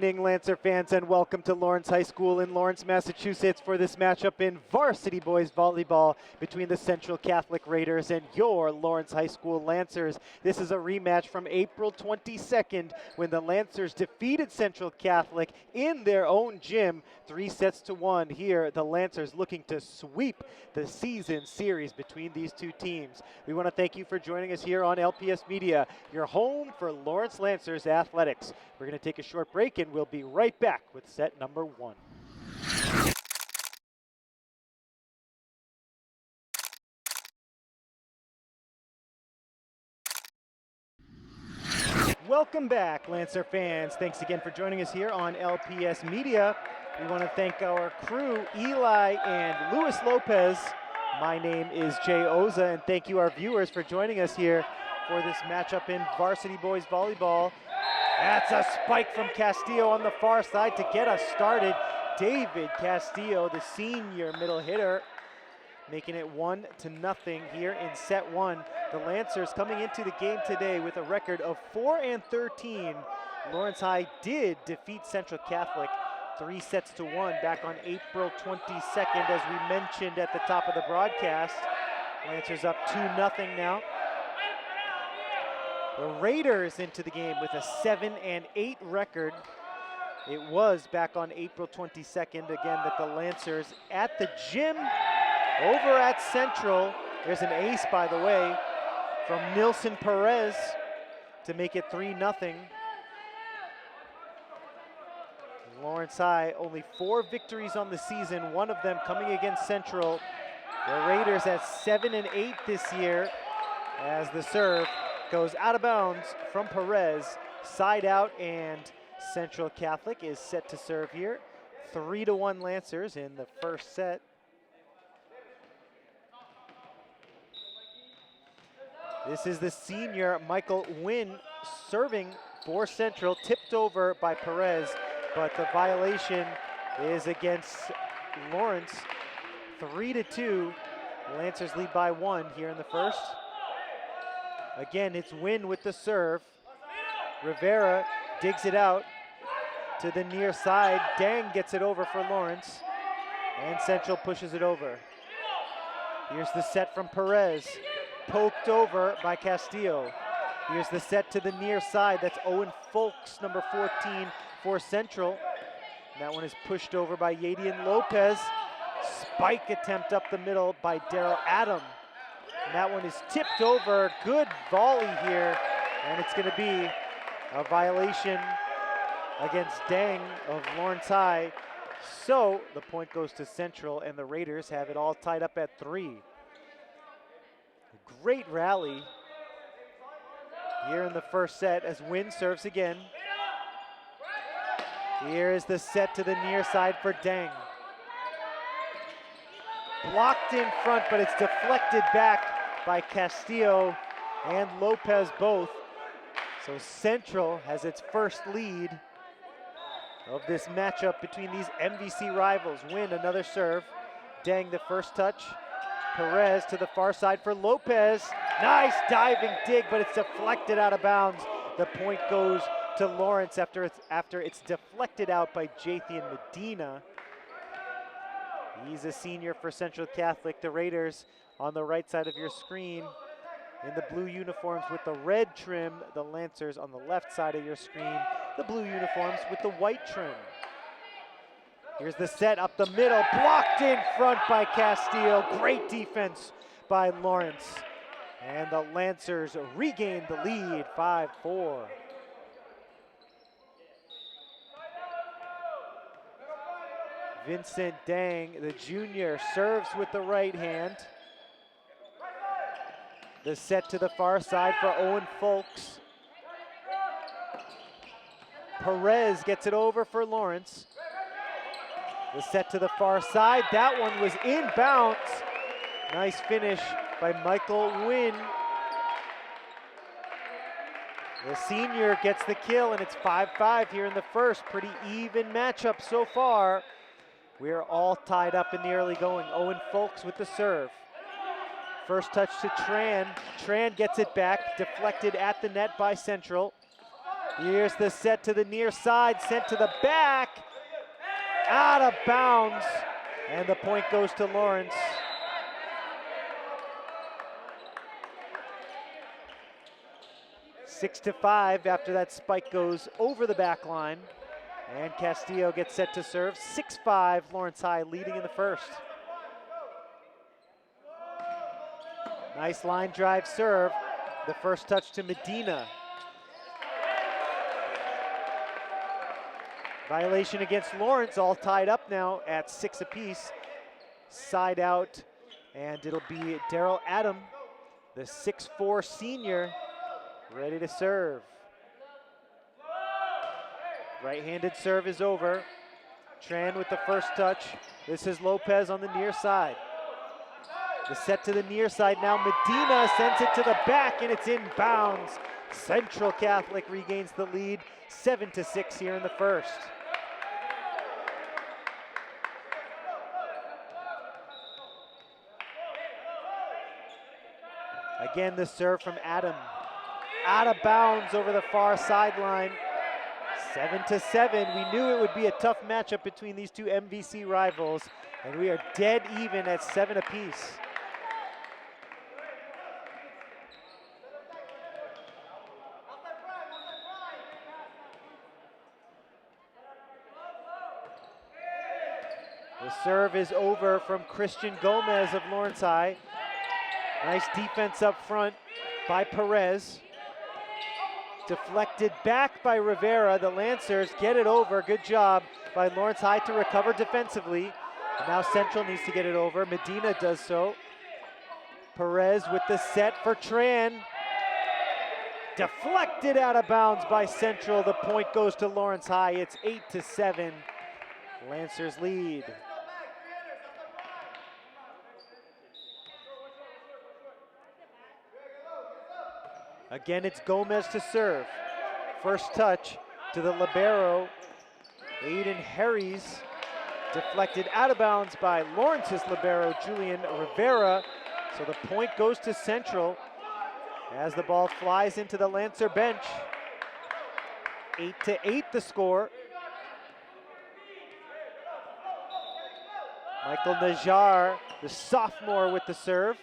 evening, Lancer fans, and welcome to Lawrence High School in Lawrence, Massachusetts for this matchup in varsity boys volleyball between the Central Catholic Raiders and your Lawrence High School Lancers. This is a rematch from April 22nd when the Lancers defeated Central Catholic in their own gym, 3-1. Here, the Lancers looking to sweep the season series between these two teams. We want to thank you for joining us here on LPS Media, your home for Lawrence Lancers athletics. We're going to take a short break and we'll be right back with set number 1. Welcome back, Lancer fans. Thanks again for joining us here on LPS Media. We want to thank our crew, Eli and Luis Lopez. My name is Jay Oza, and thank you, our viewers, for joining us here for this matchup in varsity boys volleyball. That's a spike from Castillo on the far side to get us started. David Castillo, the senior middle hitter, making it 1-0 here in set 1. The Lancers coming into the game today with a record of 4-13. Lawrence High did defeat Central Catholic 3-1 back on April 22nd, as we mentioned at the top of the broadcast. Lancers up 2-0 now. The Raiders into the game with a 7-8 record. It was back on April 22nd, again, that the Lancers at the gym over at Central. There's an ace, by the way, from Nilson Perez to make it 3-0. Lawrence High, only 4 victories on the season, one of them coming against Central. The Raiders at 7-8 this year, as the serve goes out of bounds from Perez, side out, and Central Catholic is set to serve here. 3-1 Lancers in the first set. This is the senior Michael Wynn serving for Central, tipped over by Perez, but the violation is against Lawrence. 3-2, Lancers lead by 1 here in the first. Again, it's Wynn with the serve. Rivera digs it out to the near side. Dang gets it over for Lawrence, and Central pushes it over. Here's the set from Perez, poked over by Castillo. Here's the set to the near side. That's Owen Folks, number 14 for Central. That one is pushed over by Yadian Lopez. Spike attempt up the middle by Daryl Adam. And that one is tipped over. Good volley here, and it's going to be a violation against Dang of Lawrence High. So the point goes to Central, and the Raiders have it all tied up at 3. Great rally here in the first set as Wynn serves again. Here is the set to the near side for Dang. Blocked in front, but it's deflected back by Castillo and Lopez both. So Central has its first lead of this matchup between these MVC rivals. Wynn, another serve. Dang, the first touch. Perez to the far side for Lopez. Nice diving dig, but it's deflected out of bounds. The point goes to Lawrence after it's deflected out by Jathan Medina. He's a senior for Central Catholic. The Raiders on the right side of your screen in the blue uniforms with the red trim. The Lancers on the left side of your screen, the blue uniforms with the white trim. Here's the set up the middle, blocked in front by Castillo. Great defense by Lawrence. And the Lancers regain the lead, 5-4. Vincent Dang, the junior, serves with the right hand. The set to the far side for Owen Folks. Perez gets it over for Lawrence. The set to the far side, that one was inbounds. Nice finish by Michael Wynn. The senior gets the kill, and it's 5-5 here in the first. Pretty even matchup so far. We're all tied up in the early going. Owen Folks with the serve. First touch to Tran. Tran gets it back, deflected at the net by Central. Here's the set to the near side, sent to the back, out of bounds, and the point goes to Lawrence. Six to 5 after that spike goes over the back line. And Castillo gets set to serve. 6-5, Lawrence High leading in the first. Nice line drive serve. The first touch to Medina. Violation against Lawrence, all tied up now at 6 apiece. Side out, and it'll be Daryl Adam, the 6'4" senior, ready to serve. Right-handed serve is over. Tran with the first touch. This is Lopez on the near side. The set to the near side now. Medina sends it to the back, and it's in bounds. Central Catholic regains the lead, 7-6 here in the first. Again, the serve from Adam. Out of bounds over the far sideline. 7-7. We knew it would be a tough matchup between these two MVC rivals, and we are dead even at 7 apiece. The serve is over from Christian Gomez of Lawrence High. Nice defense up front by Perez. Deflected back by Rivera. The Lancers get it over. Good job by Lawrence High to recover defensively. And now Central needs to get it over. Medina does so. Perez with the set for Tran. Deflected out of bounds by Central. The point goes to Lawrence High. It's 8-7. Lancers lead. Again, it's Gomez to serve. First touch to the libero, Aiden Harries. Deflected out of bounds by Lawrence's libero, Julian Rivera. So the point goes to Central as the ball flies into the Lancer bench. 8-8 the score. Michael Najjar, the sophomore, with the serve.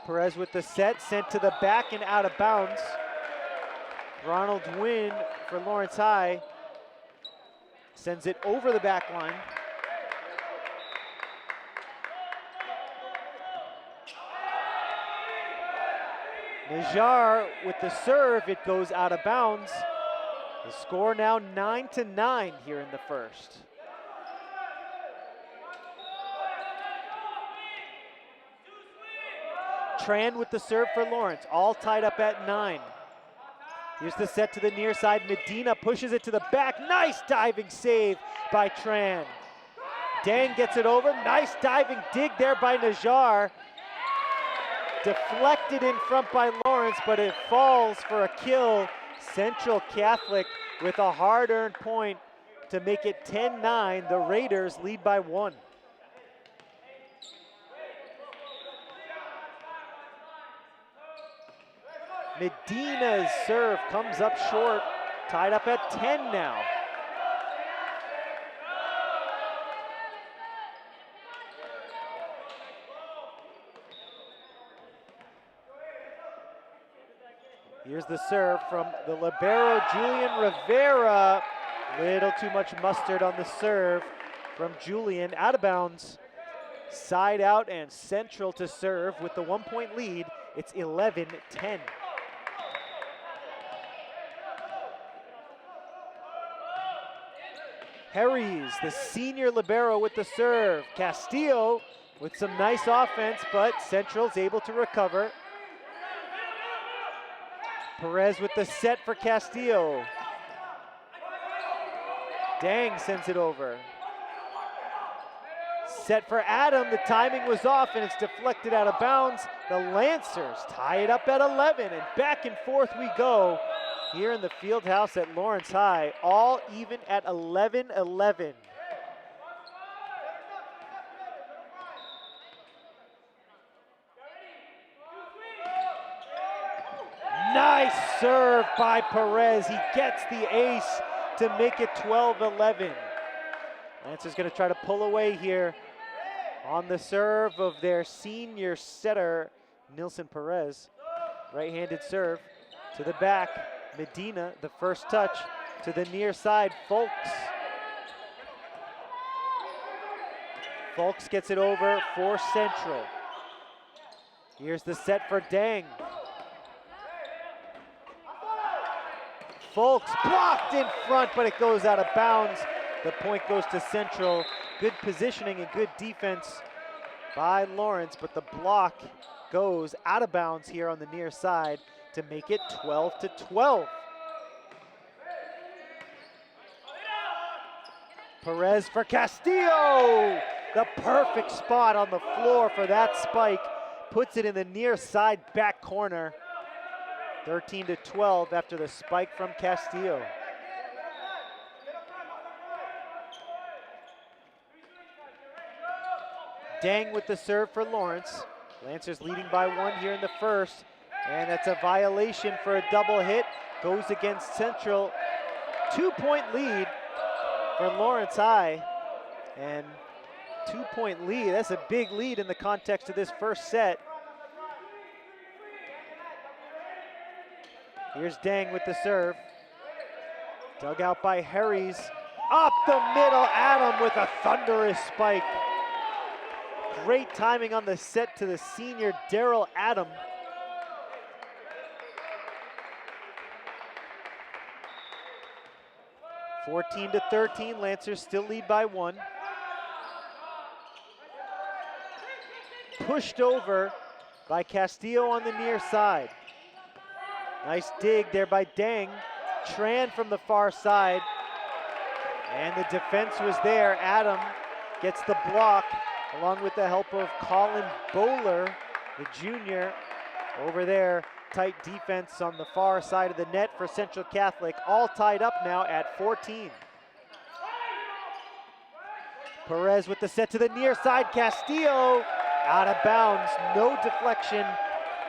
Perez with the set, sent to the back and out of bounds. Ronald Wynn for Lawrence High sends it over the back line. Najjar with the serve, it goes out of bounds. The score now 9-9 here in the first. Tran with the serve for Lawrence, all tied up at 9. Here's the set to the near side. Medina pushes it to the back. Nice diving save by Tran. Dang gets it over. Nice diving dig there by Najjar. Deflected in front by Lawrence, but it falls for a kill. Central Catholic with a hard-earned point to make it 10-9. The Raiders lead by 1. Medina's serve comes up short, tied up at 10 now. Here's the serve from the libero, Julian Rivera. Little too much mustard on the serve from Julian, out of bounds. Side out and Central to serve with the 1-point lead. It's 11-10. Harries, the senior libero, with the serve. Castillo with some nice offense, but Central's able to recover. Perez with the set for Castillo. Dang sends it over. Set for Adam, the timing was off and it's deflected out of bounds. The Lancers tie it up at 11, and back and forth we go here in the field house at Lawrence High, all even at 11-11. Nice serve by Perez. He gets the ace to make it 12-11. Lancers going to try to pull away here on the serve of their senior setter, Nilson Perez. Right-handed serve to the back. Medina, the first touch to the near side. Folks gets it over for Central. Here's the set for Dang. Folks blocked in front, but it goes out of bounds. The point goes to Central. Good positioning and good defense by Lawrence, but the block goes out of bounds here on the near side to make it 12-12. Perez for Castillo. The perfect spot on the floor for that spike. Puts it in the near side back corner. 13-12 after the spike from Castillo. Dang with the serve for Lawrence. Lancers leading by 1 here in the first. And that's a violation for a double hit. Goes against Central. 2-point lead for Lawrence High. And 2-point lead, that's a big lead in the context of this first set. Here's Dang with the serve. Dug out by Harries. Up the middle, Adam with a thunderous spike. Great timing on the set to the senior Daryl Adam. (14-13), Lancers still lead by 1. Pushed over by Castillo on the near side. Nice dig there by Dang. Tran from the far side. And the defense was there. Adam gets the block along with the help of Colin Bowler, the junior. Over there, tight defense on the far side of the net for Central Catholic. All tied up now at 14. Perez with the set to the near side. Castillo out of bounds. No deflection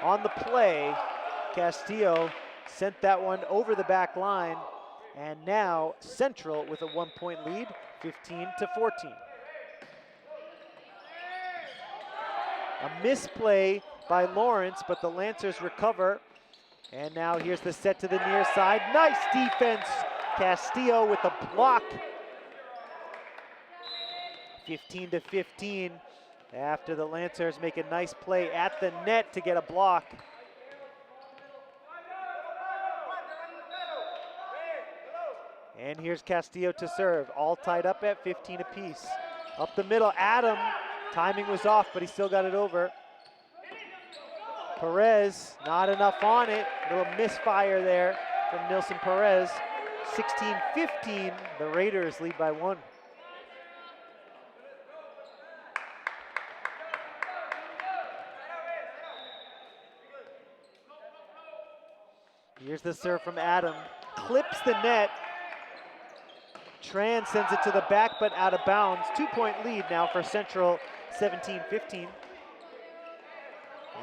on the play. Castillo sent that one over the back line. And now Central with a 1-point lead, 15-14. A misplay by Lawrence, but the Lancers recover. And now here's the set to the near side. Nice defense. Castillo with the block. 15-15 after the Lancers make a nice play at the net to get a block. And here's Castillo to serve, all tied up at 15 apiece. Up the middle, Adam. Timing was off, but he still got it over. Perez, not enough on it. Little misfire there from Nilson Perez. 16-15, the Raiders lead by 1. Here's the serve from Adam. Clips the net. Tran sends it to the back, but out of bounds. 2-point lead now for Central, 17-15.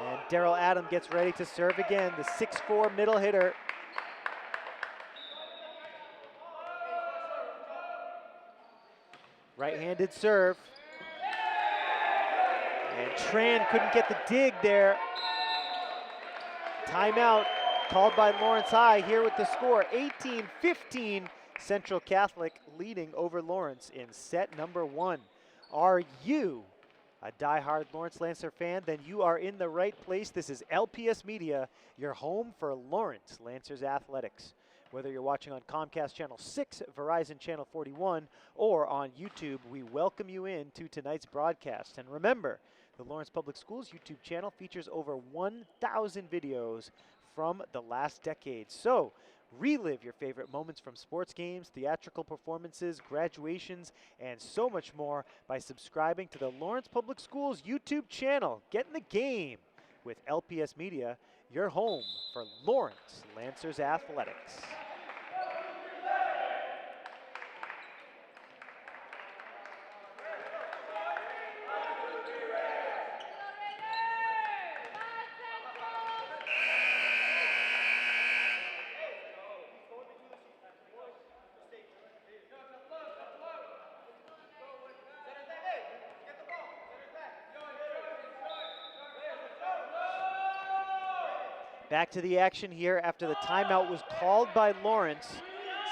And Daryl Adam gets ready to serve again, the 6'4" middle hitter. Right-handed serve. And Tran couldn't get the dig there. Timeout called by Lawrence High here with the score, 18-15. Central Catholic leading over Lawrence in set number 1. Are you a diehard Lawrence Lancer fan? Then you are in the right place. This is LPS Media, your home for Lawrence Lancers athletics. Whether you're watching on Comcast Channel 6, Verizon Channel 41, or on YouTube, we welcome you in to tonight's broadcast. And remember, the Lawrence Public Schools YouTube channel features over 1,000 videos from the last decade. So, relive your favorite moments from sports games, theatrical performances, graduations, and so much more by subscribing to the Lawrence Public Schools YouTube channel. Get in the game with LPS Media, your home for Lawrence Lancers athletics. Back to the action here after the timeout was called by Lawrence.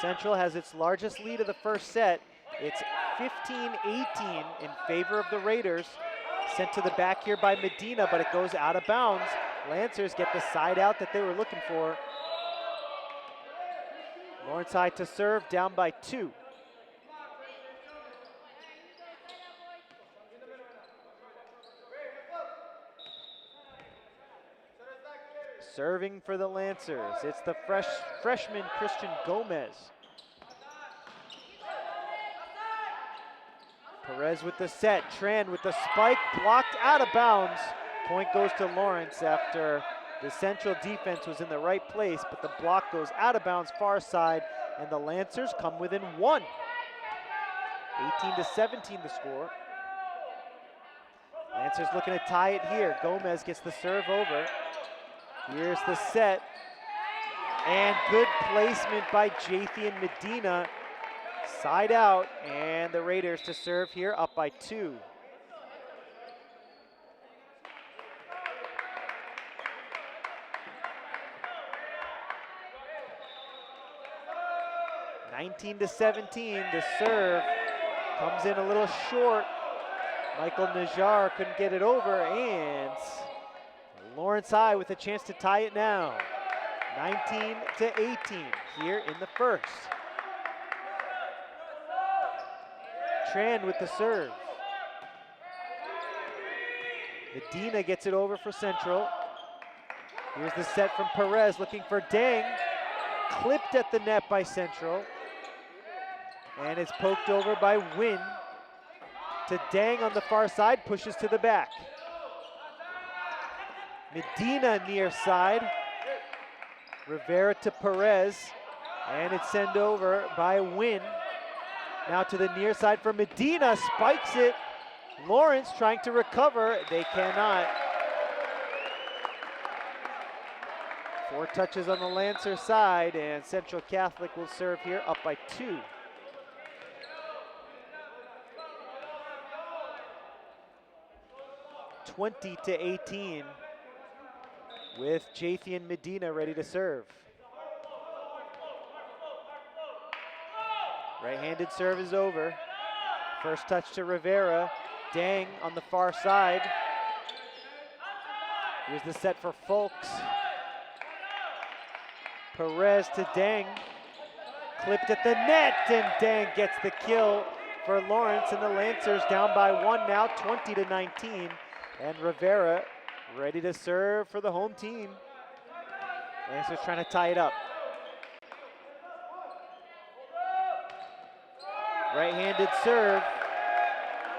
Central has its largest lead of the first set. It's 15-18 in favor of the Raiders. Sent to the back here by Medina, but it goes out of bounds. Lancers get the side out that they were looking for. Lawrence High to serve, down by 2. Serving for the Lancers, it's the freshman Christian Gomez. Perez with the set, Tran with the spike, blocked out of bounds. Point goes to Lawrence after the Central defense was in the right place, but the block goes out of bounds far side, and the Lancers come within 1. 18-17 the score. Lancers looking to tie it here. Gomez gets the serve over. Here's the set, and good placement by Jathian Medina. Side out, and the Raiders to serve here, up by 2. (19-17), the serve comes in a little short. Michael Najjar couldn't get it over, and Lawrence High with a chance to tie it now. 19-18 here in the first. Tran with the serve. Medina gets it over for Central. Here's the set from Perez, looking for Dang. Clipped at the net by Central. And it's poked over by Wynn. To Dang on the far side, pushes to the back. Medina near side. Rivera to Perez. And it's sent over by Wynn. Now to the near side for Medina, spikes it. Lawrence trying to recover, they cannot. 4 touches on the Lancer side, and Central Catholic will serve here, up by 2. (20-18) with Jathian Medina ready to serve. Right-handed serve is over. First touch to Rivera. Dang on the far side. Here's the set for Folks. Perez to Dang. Clipped at the net, and Dang gets the kill for Lawrence, and the Lancers down by 1 now, 20-19. And Rivera ready to serve for the home team. Lancers trying to tie it up. Right-handed serve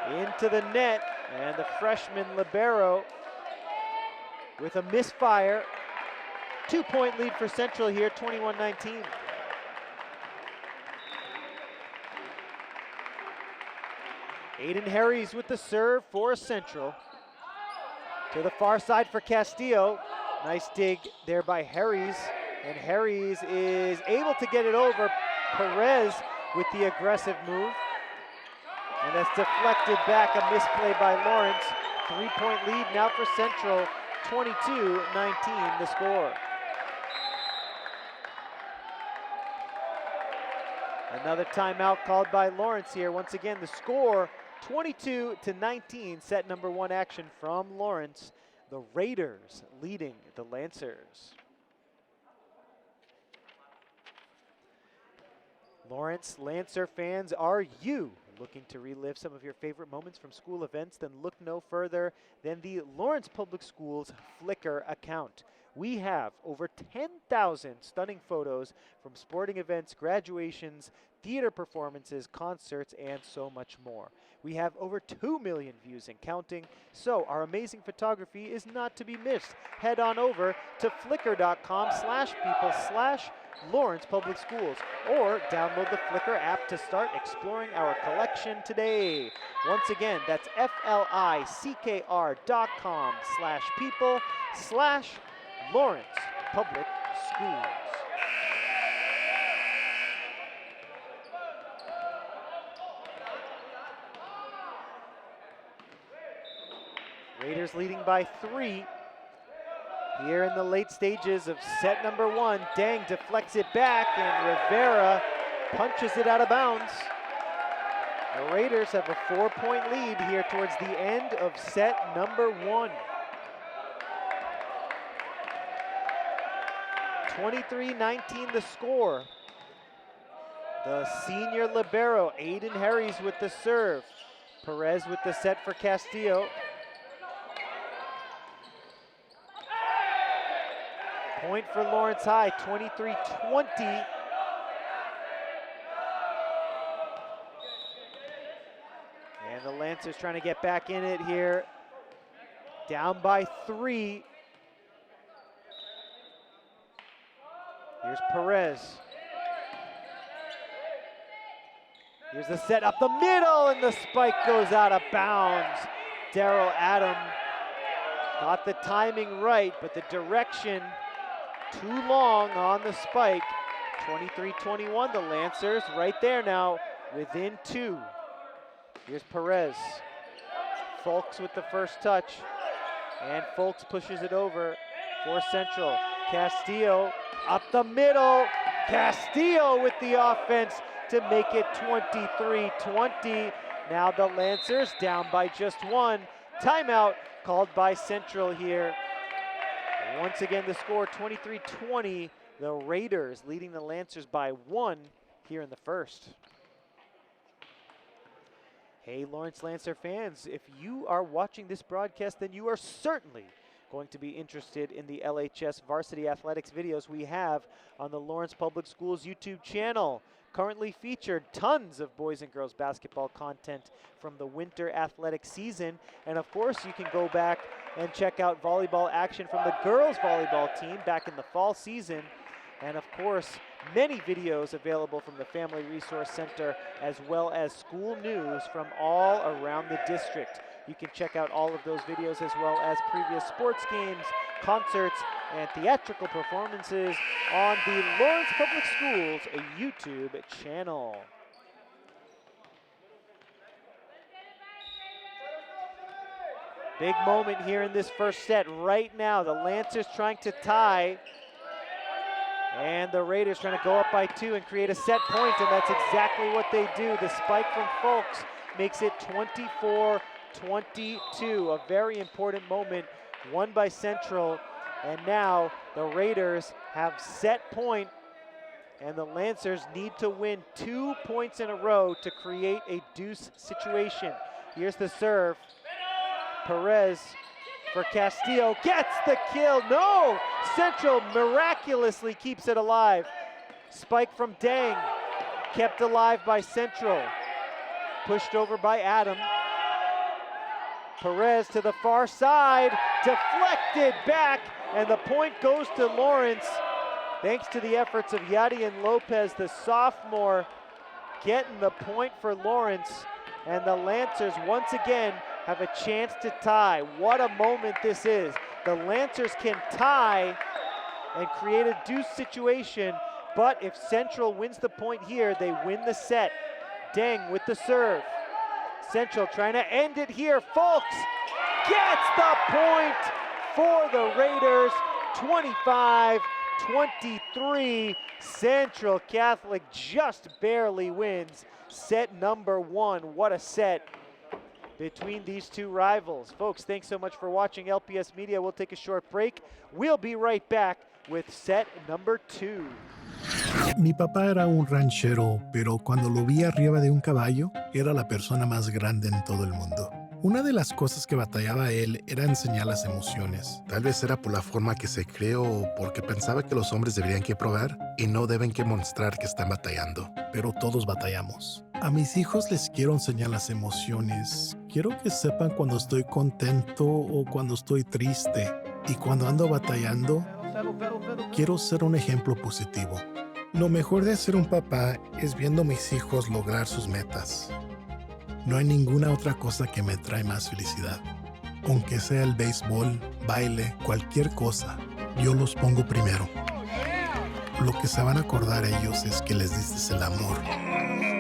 into the net, and the freshman libero with a misfire. 2-point lead for Central here, 21-19. Aiden Harries with the serve for Central. To the far side for Castillo. Nice dig there by Harries, and Harries is able to get it over. Perez with the aggressive move, and that's deflected back, a misplay by Lawrence. 3-point lead now for Central, 22-19 the score. Another timeout called by Lawrence here. Once again, the score 22-19, set number 1 action from Lawrence. The Raiders leading the Lancers. Lawrence Lancer fans, are you looking to relive some of your favorite moments from school events? Then look no further than the Lawrence Public Schools Flickr account. We have over 10,000 stunning photos from sporting events, graduations, theater performances, concerts, and so much more. We have over 2 million views and counting, so our amazing photography is not to be missed. Head on over to flickr.com/people/Lawrence Public Schools, or download the Flickr app to start exploring our collection today. Once again, that's flickr.com/people/Lawrence Public Schools. Raiders leading by 3. Here in the late stages of set number 1, Dang deflects it back and Rivera punches it out of bounds. The Raiders have a 4-point lead here towards the end of set number 1. 23-19 the score. The senior libero, Aiden Harries with the serve. Perez with the set for Castillo. Point for Lawrence High, 23-20. And the Lancers trying to get back in it here. Down by 3. Here's Perez. Here's the set up the middle, and the spike goes out of bounds. Daryl Adam got the timing right, but the direction too long on the spike. 23-21, the Lancers right there now, within 2. Here's Perez. Folks with the first touch, and Folks pushes it over for Central. Castillo up the middle. Castillo with the offense to make it 23-20. Now the Lancers down by just 1. Timeout called by Central here. Once again, the score 23-20. The Raiders leading the Lancers by 1 here in the first. Hey, Lawrence Lancer fans, if you are watching this broadcast, then you are certainly going to be interested in the LHS varsity athletics videos we have on the Lawrence Public Schools YouTube channel. Currently featured tons of boys and girls basketball content from the winter athletic season. And of course, you can go back and check out volleyball action from the girls volleyball team back in the fall season. And of course, many videos available from the Family Resource Center, as well as school news from all around the district. You can check out all of those videos, as well as previous sports games, concerts, and theatrical performances on the Lawrence Public Schools YouTube channel. Big moment here in this first set right now. The Lancers trying to tie, and the Raiders trying to go up by 2 and create a set point, and that's exactly what they do. The spike from Folks makes it 24-22, a very important moment won by Central. And now the Raiders have set point, and the Lancers need to win 2 points in a row to create a deuce situation. Here's the serve. Perez for Castillo, gets the kill. No! Central miraculously keeps it alive. Spike from Dang, kept alive by Central. Pushed over by Adam. Perez to the far side, deflected back, and the point goes to Lawrence. Thanks to the efforts of Yadian Lopez, the sophomore, getting the point for Lawrence. And the Lancers once again have a chance to tie. What a moment this is. The Lancers can tie and create a deuce situation, but if Central wins the point here, they win the set. Deng with the serve. Central trying to end it here. Folks gets the point for the Raiders. 25-23. Central Catholic just barely wins set number 1. What a set between these two rivals. Folks, thanks so much for watching LPS Media. We'll take a short break. We'll be right back with set number 2. Mi papá era un ranchero, pero cuando lo vi arriba de un caballo, era la persona más grande en todo el mundo. Una de las cosas que batallaba él era enseñar las emociones. Tal vez era por la forma que se creó o porque pensaba que los hombres deberían que probar y no deben que mostrar que están batallando. Pero todos batallamos. A mis hijos les quiero enseñar las emociones. Quiero que sepan cuando estoy contento o cuando estoy triste. Y cuando ando batallando, quiero ser un ejemplo positivo. Lo mejor de ser un papá es viendo a mis hijos lograr sus metas. No hay ninguna otra cosa que me trae más felicidad. Aunque sea el béisbol, baile, cualquier cosa, yo los pongo primero. Lo que se van a acordar ellos es que les diste el amor.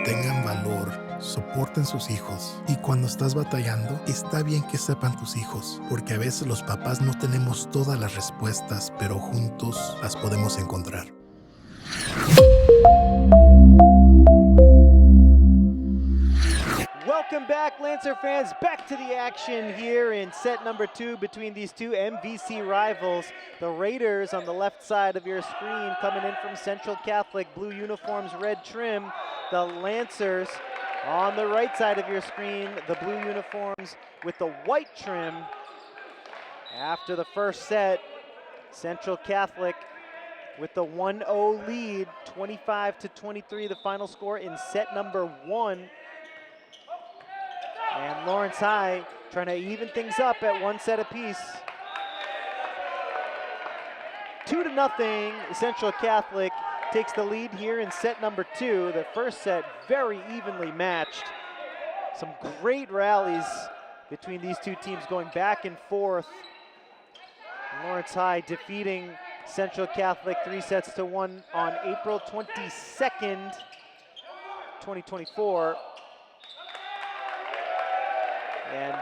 Tengan valor, soporten sus hijos. Y cuando estás batallando, está bien que sepan tus hijos, porque a veces los papás no tenemos todas las respuestas, pero juntos las podemos encontrar. Welcome back, Lancer fans, back to the action here in set number 2 between these two MVC rivals. The Raiders on the left side of your screen coming in from Central Catholic, blue uniforms, red trim. The Lancers on the right side of your screen, the blue uniforms with the white trim. After the first set, Central Catholic with the 1-0 lead, 25-23, the final score in set number 1. And Lawrence High trying to even things up at 1 set apiece. 2-0, Central Catholic takes the lead here in set number 2. The first set very evenly matched. Some great rallies between these two teams going back and forth. Lawrence High defeating Central Catholic 3-1 on April 22nd, 2024. And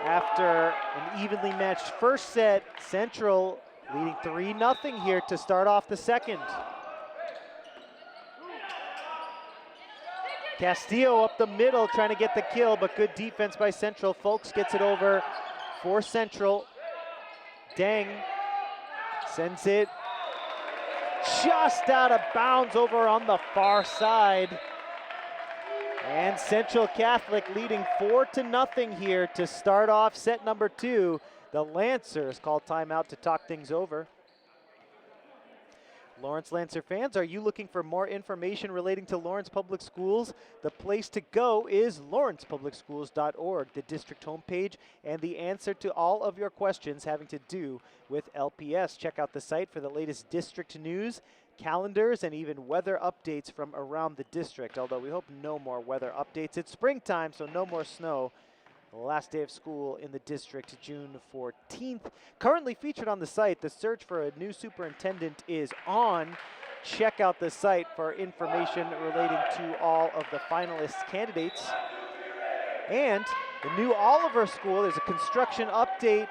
after an evenly matched first set, Central leading 3-0 here to start off the second. Castillo up the middle trying to get the kill, but good defense by Central. Folks gets it over for Central. Deng sends it just out of bounds over on the far side. And Central Catholic leading 4-0 here to start off set number 2. The Lancers call timeout to talk things over. Lawrence Lancer fans, are you looking for more information relating to Lawrence Public Schools? The place to go is lawrencepublicschools.org, the district homepage, and the answer to all of your questions having to do with LPS. Check out the site for the latest district news, calendars, and even weather updates from around the district, although we hope no more weather updates. It's springtime, so no more snow. The last day of school in the district, June 14th. Currently featured on the site, the search for a new superintendent is on. Check out the site for information relating to all of the finalist candidates. And the new Oliver School, there's a construction update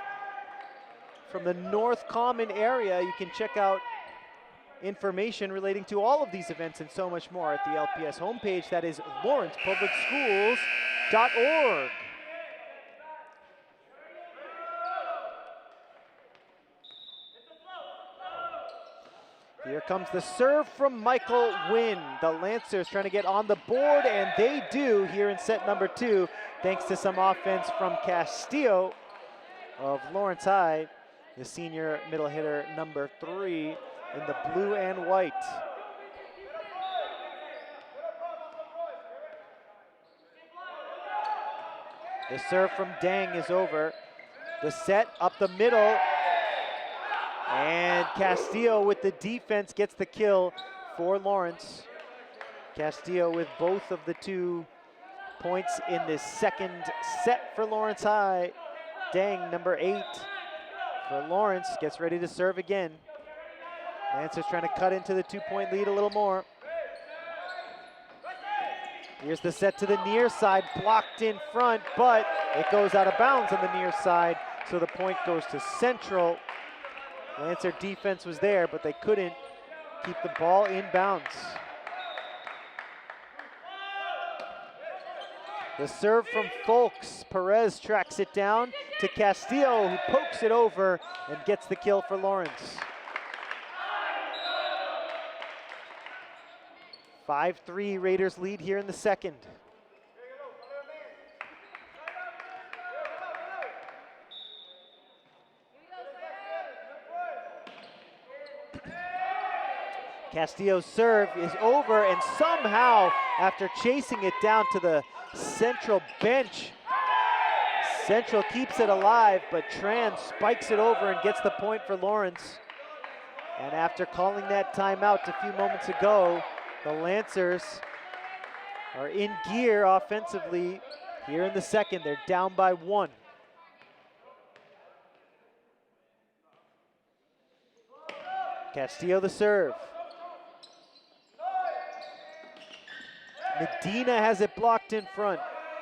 from the North Common area. You can check out information relating to all of these events and so much more at the LPS homepage. That is lawrencepublicschools.org. Here comes the serve from Michael Wynn. The Lancers trying to get on the board, and they do here in set number 2, thanks to some offense from Castillo of Lawrence High, the senior middle hitter number 3 in the blue and white. The serve from Deng is over. The set up the middle. And Castillo with the defense gets the kill for Lawrence. Castillo with both of the 2 points in this second set for Lawrence High. Deng, number 8 for Lawrence, gets ready to serve again. Lancers trying to cut into the 2-point lead a little more. Here's the set to the near side, blocked in front, but it goes out of bounds on the near side, so the point goes to Central. Lancer defense was there, but they couldn't keep the ball in bounds. The serve from Folks. Perez tracks it down to Castillo, who pokes it over and gets the kill for Lawrence. 5-3 Raiders lead here in the second. Castillo's serve is over, and somehow, after chasing it down to the Central bench, Central keeps it alive, but Tran spikes it over and gets the point for Lawrence. And after calling that timeout a few moments ago, the Lancers are in gear offensively here in the second. They're down by 1. Castillo the serve. Medina has it blocked in front.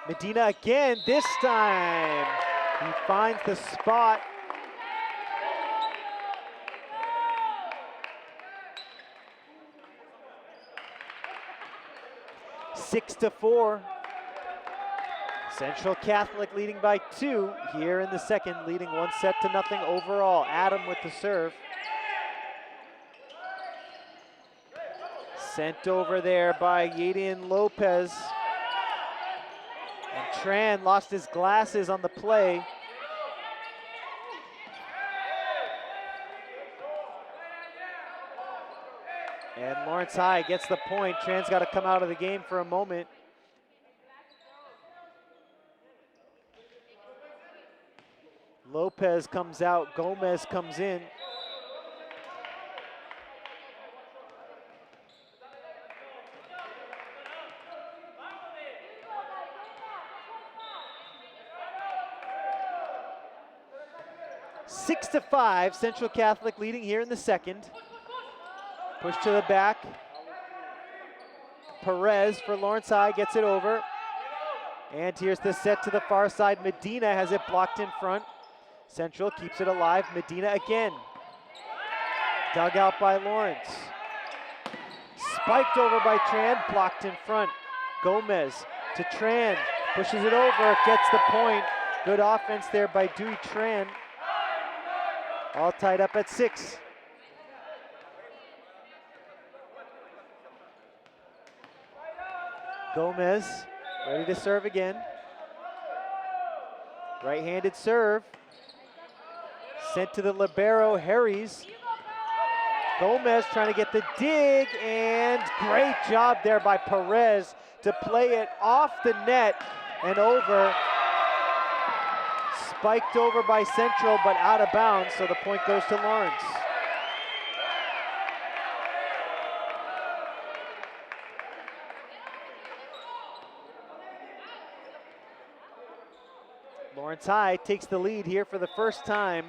Medina again, this time. He finds the spot. Six to 4. Central Catholic leading by 2 here in the second, leading 1-0 overall. Adam with the serve. Sent over there by Yadian Lopez. And Tran lost his glasses on the play. And Lawrence High gets the point. Tran's got to come out of the game for a moment. Lopez comes out, Gomez comes in. Six to 5, Central Catholic leading here in the second. Push to the back. Perez for Lawrence High gets it over. And here's the set to the far side. Medina has it blocked in front. Central keeps it alive. Medina again. Dug out by Lawrence. Spiked over by Tran, blocked in front. Gomez to Tran, pushes it over, gets the point. Good offense there by Dewey Tran. All tied up at 6. Gomez ready to serve again. Right-handed serve. Sent to the libero, Harries. Gomez trying to get the dig, and great job there by Perez to play it off the net and over. Spiked over by Central, but out of bounds, so the point goes to Lawrence. Lawrence High takes the lead here for the first time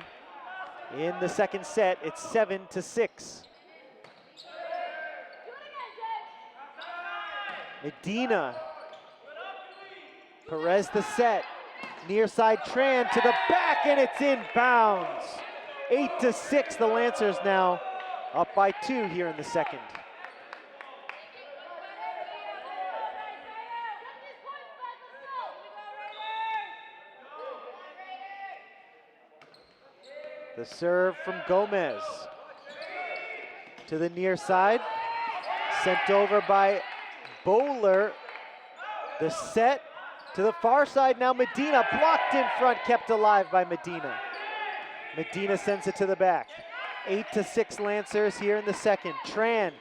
in the second set. It's 7-6. Medina. Perez the set. Near side Tran to the back, and it's in bounds. 8-6, the Lancers now up by 2 here in the second. The serve from Gomez to the near side, sent over by Bowler. The set to the far side now. Medina blocked in front, kept alive by Medina. Medina sends it to the back. 8-6 Lancers here in the second. Tran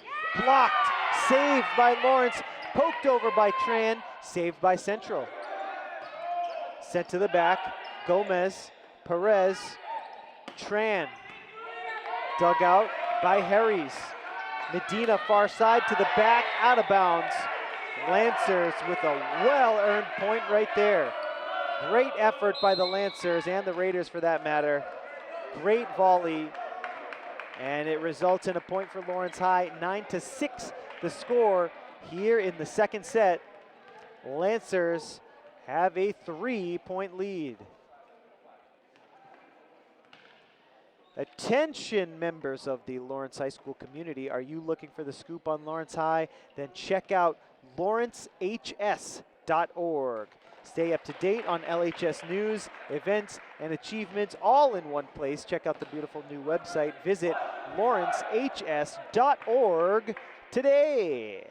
blocked, saved by Lawrence, poked over by Tran, saved by Central. Sent to the back. Gomez, Perez. Tran, dug out by Harries. Medina far side to the back, out of bounds. Lancers with a well-earned point right there. Great effort by the Lancers and the Raiders for that matter. Great volley, and it results in a point for Lawrence High. 9-6 the score here in the second set. Lancers have a 3-point lead. Attention, members of the Lawrence High School community. Are you looking for the scoop on Lawrence High? Then check out lawrencehs.org. Stay up to date on LHS news, events, and achievements all in one place. Check out the beautiful new website. Visit lawrencehs.org today.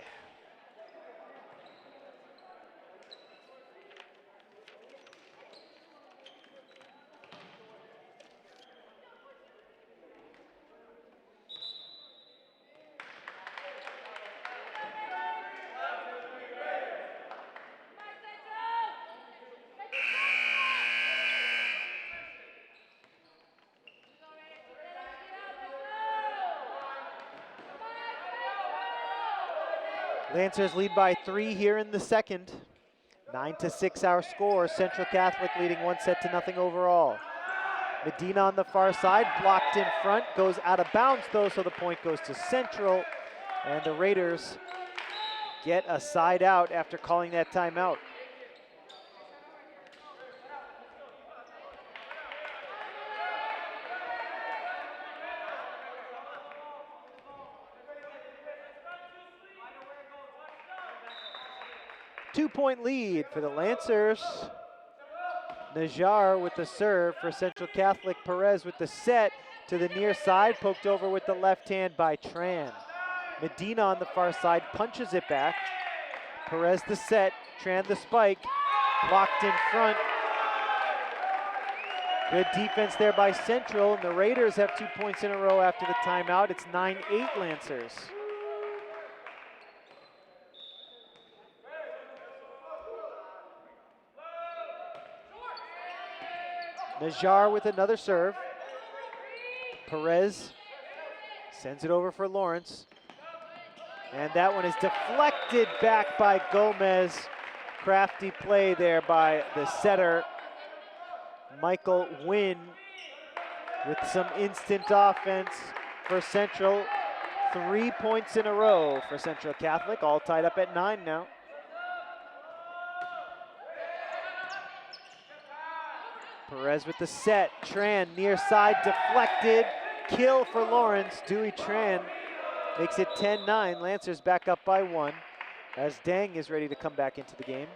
Lancers lead by 3 here in the second. 9-6 our score. Central Catholic leading 1-0 overall. Medina on the far side, blocked in front, goes out of bounds though, so the point goes to Central. And the Raiders get a side out after calling that timeout. Two-point lead for the Lancers. Najjar with the serve for Central Catholic. Perez with the set to the near side, poked over with the left hand by Tran. Medina on the far side punches it back. Perez the set, Tran the spike, blocked in front. Good defense there by Central, and the Raiders have 2 points in a row after the timeout. It's 9-8 Lancers. Najjar with another serve. Perez sends it over for Lawrence. And that one is deflected back by Gomez. Crafty play there by the setter, Michael Wynn, with some instant offense for Central. 3 points in a row for Central Catholic, all tied up at 9 now. Perez with the set, Tran near side deflected, kill for Lawrence. Dewey Tran makes it 10-9, Lancers back up by 1 as Dang is ready to come back into the game.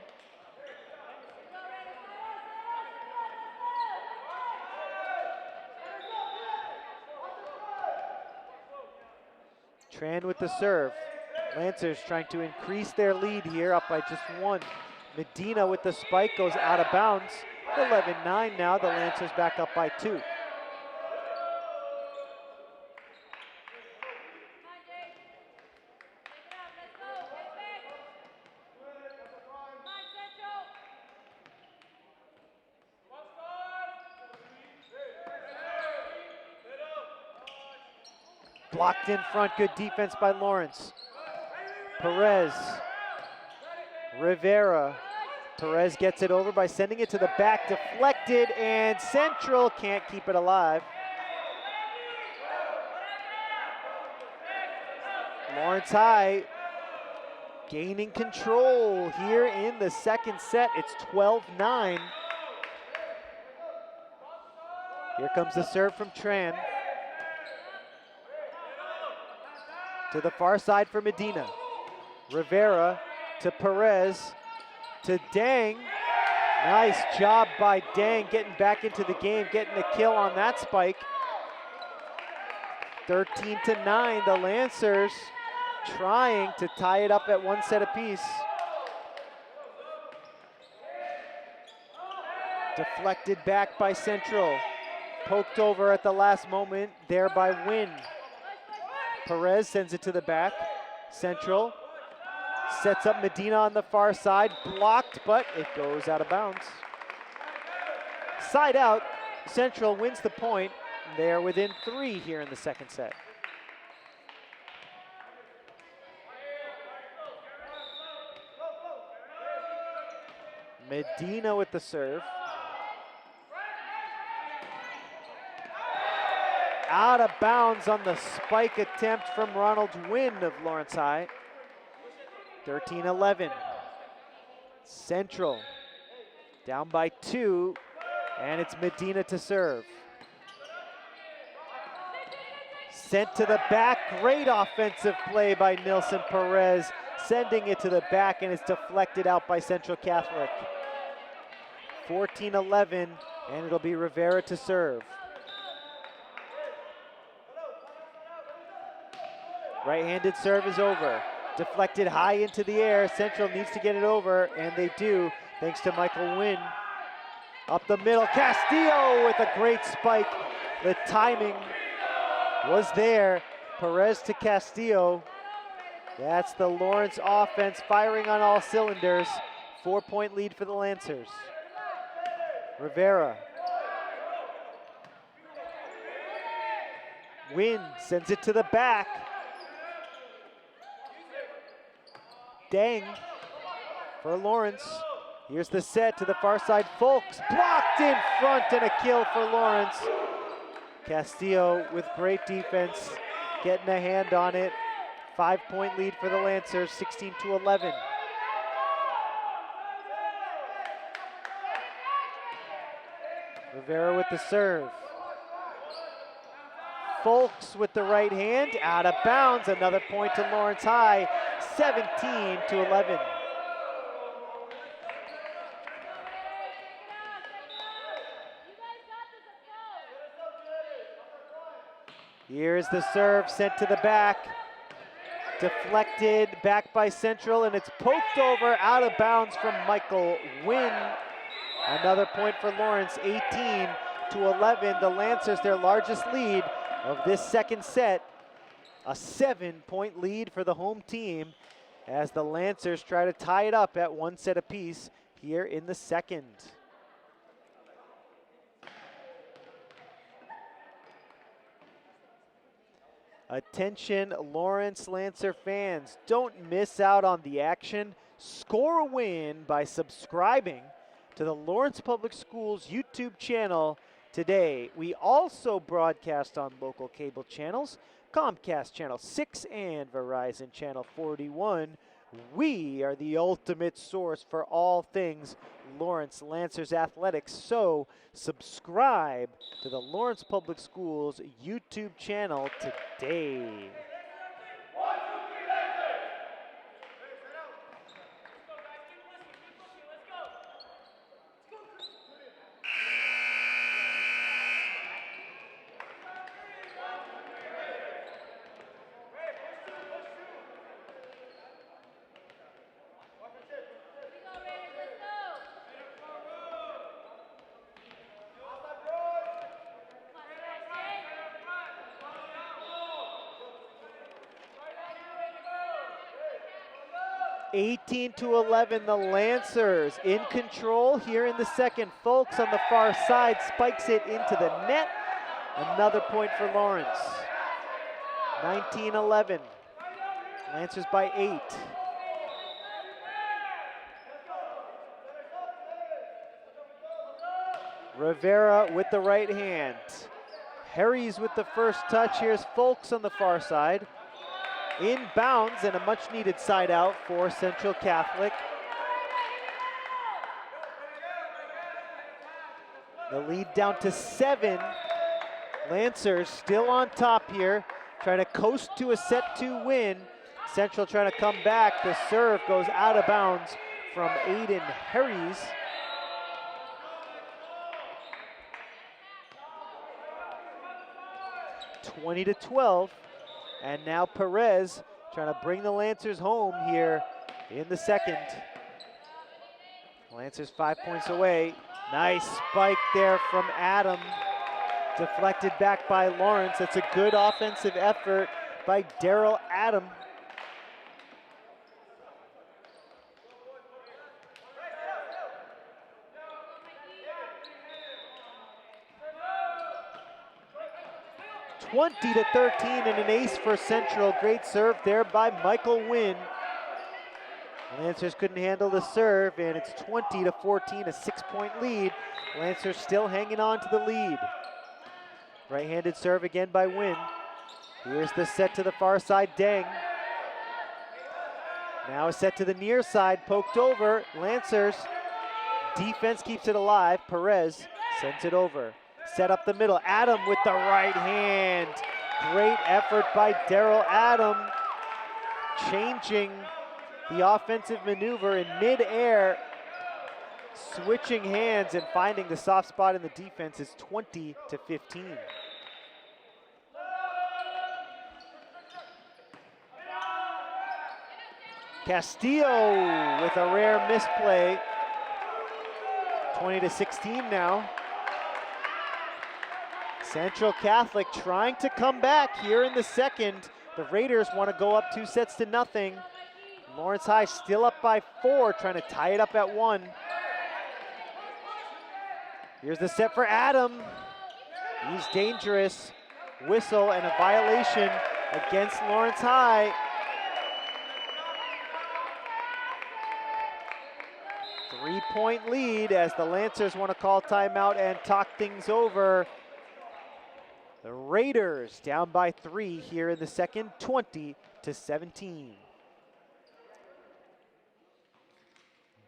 Tran with the serve. Lancers trying to increase their lead here, up by just 1. Medina with the spike goes out of bounds. 11-9 now, the Lancers back up by 2. Blocked in front, good defense by Lawrence. Perez, Rivera. Perez gets it over by sending it to the back, deflected, and Central can't keep it alive. Lawrence High gaining control here in the second set. It's 12-9. Here comes the serve from Tran. To the far side for Medina. Rivera to Perez. To Dang. Nice job by Dang getting back into the game, getting a kill on that spike. 13-9, the Lancers trying to tie it up at 1 set apiece. Deflected back by Central. Poked over at the last moment there by Wynn. Perez sends it to the back. Central sets up Medina on the far side, blocked, but it goes out of bounds. Side out, Central wins the point. They are within 3 here in the second set. Medina with the serve. Out of bounds on the spike attempt from Ronald Wynn of Lawrence High. 13-11. Central down by 2, and it's Medina to serve. Sent to the back, great offensive play by Nilson Perez, sending it to the back, and it's deflected out by Central Catholic. 14-11, and it'll be Rivera to serve. Right-handed serve is over. Deflected high into the air. Central needs to get it over, and they do, thanks to Michael Wynn. Up the middle, Castillo with a great spike. The timing was there. Perez to Castillo. That's the Lawrence offense firing on all cylinders. 4-point lead for the Lancers. Rivera. Wynn sends it to the back. Dang for Lawrence. Here's the set to the far side. Folks blocked in front, and a kill for Lawrence. Castillo with great defense, getting a hand on it. 5-point lead for the Lancers, 16-11. Rivera with the serve. Folks with the right hand, out of bounds. Another point to Lawrence High, 17-11. Here's the serve sent to the back. Deflected back by Central, and it's poked over out of bounds from Michael Wynn. Another point for Lawrence, 18-11. The Lancers, their largest lead of this second set. A 7-point lead for the home team as the Lancers try to tie it up at 1 set apiece here in the second. Attention Lawrence Lancer fans, don't miss out on the action. Score a win by subscribing to the Lawrence Public Schools YouTube channel today. We also broadcast on local cable channels, Comcast Channel 6 and Verizon Channel 41. We are the ultimate source for all things Lawrence Lancers athletics, so subscribe to the Lawrence Public Schools YouTube channel today. 18-11, the Lancers in control here in the second. Folks on the far side spikes it into the net. Another point for Lawrence. 19-11, Lancers by 8. Rivera with the right hand. Harry's with the first touch. Here's Folks on the far side. Inbounds and a much needed side out for Central Catholic. The lead down to 7. Lancers still on top here, trying to coast to a set 2 win. Central trying to come back. The serve goes out of bounds from Aiden Harries. (20-12). And now Perez trying to bring the Lancers home here in the second. Lancers 5 points away. Nice spike there from Adam. Deflected back by Lawrence. That's a good offensive effort by Daryl Adam. (20-13) and an ace for Central. Great serve there by Michael Wynn. Lancers couldn't handle the serve, and it's 20-14, a 6-point lead. Lancers still hanging on to the lead. Right-handed serve again by Wynn. Here's the set to the far side, Deng. Now a set to the near side, poked over. Lancers, defense keeps it alive. Perez sends it over. Set up the middle, Adam with the right hand. Great effort by Daryl Adam, changing the offensive maneuver in mid-air, switching hands and finding the soft spot in the defense. Is 20-15. Castillo with a rare misplay. 20-16 now. Central Catholic trying to come back here in the second. The Raiders want to go up 2-0. Lawrence High still up by 4, trying to tie it up at 1. Here's the set for Adam. He's dangerous. Whistle and a violation against Lawrence High. 3-point lead as the Lancers want to call timeout and talk things over. The Raiders down by 3 here in the second, 20-17.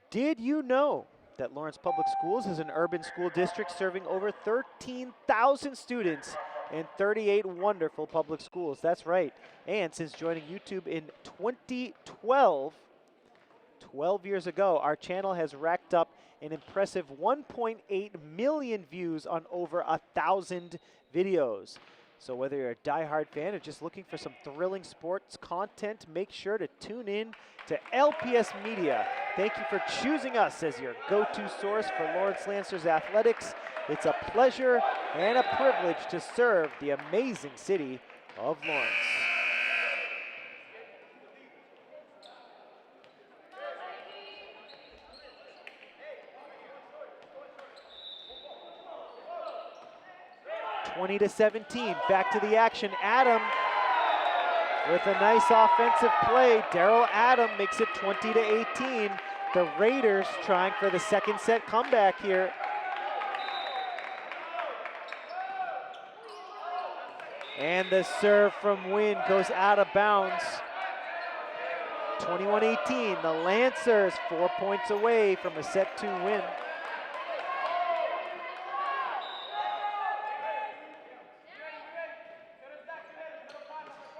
Did you know that Lawrence Public Schools is an urban school district serving over 13,000 students in 38 wonderful public schools? That's right. And since joining YouTube in 2012, 12 years ago, our channel has racked up an impressive 1.8 million views on over 1,000 videos. So whether you're a diehard fan or just looking for some thrilling sports content, make sure to tune in to LPS Media. Thank you for choosing us as your go-to source for Lawrence Lancers athletics. It's a pleasure and a privilege to serve the amazing city of Lawrence. (20-17), back to the action. Adam with a nice offensive play. Daryl Adam makes it 20-18. The Raiders trying for the second set comeback here. And the serve from Wynn goes out of bounds. 21-18, the Lancers 4 points away from a set 2 win.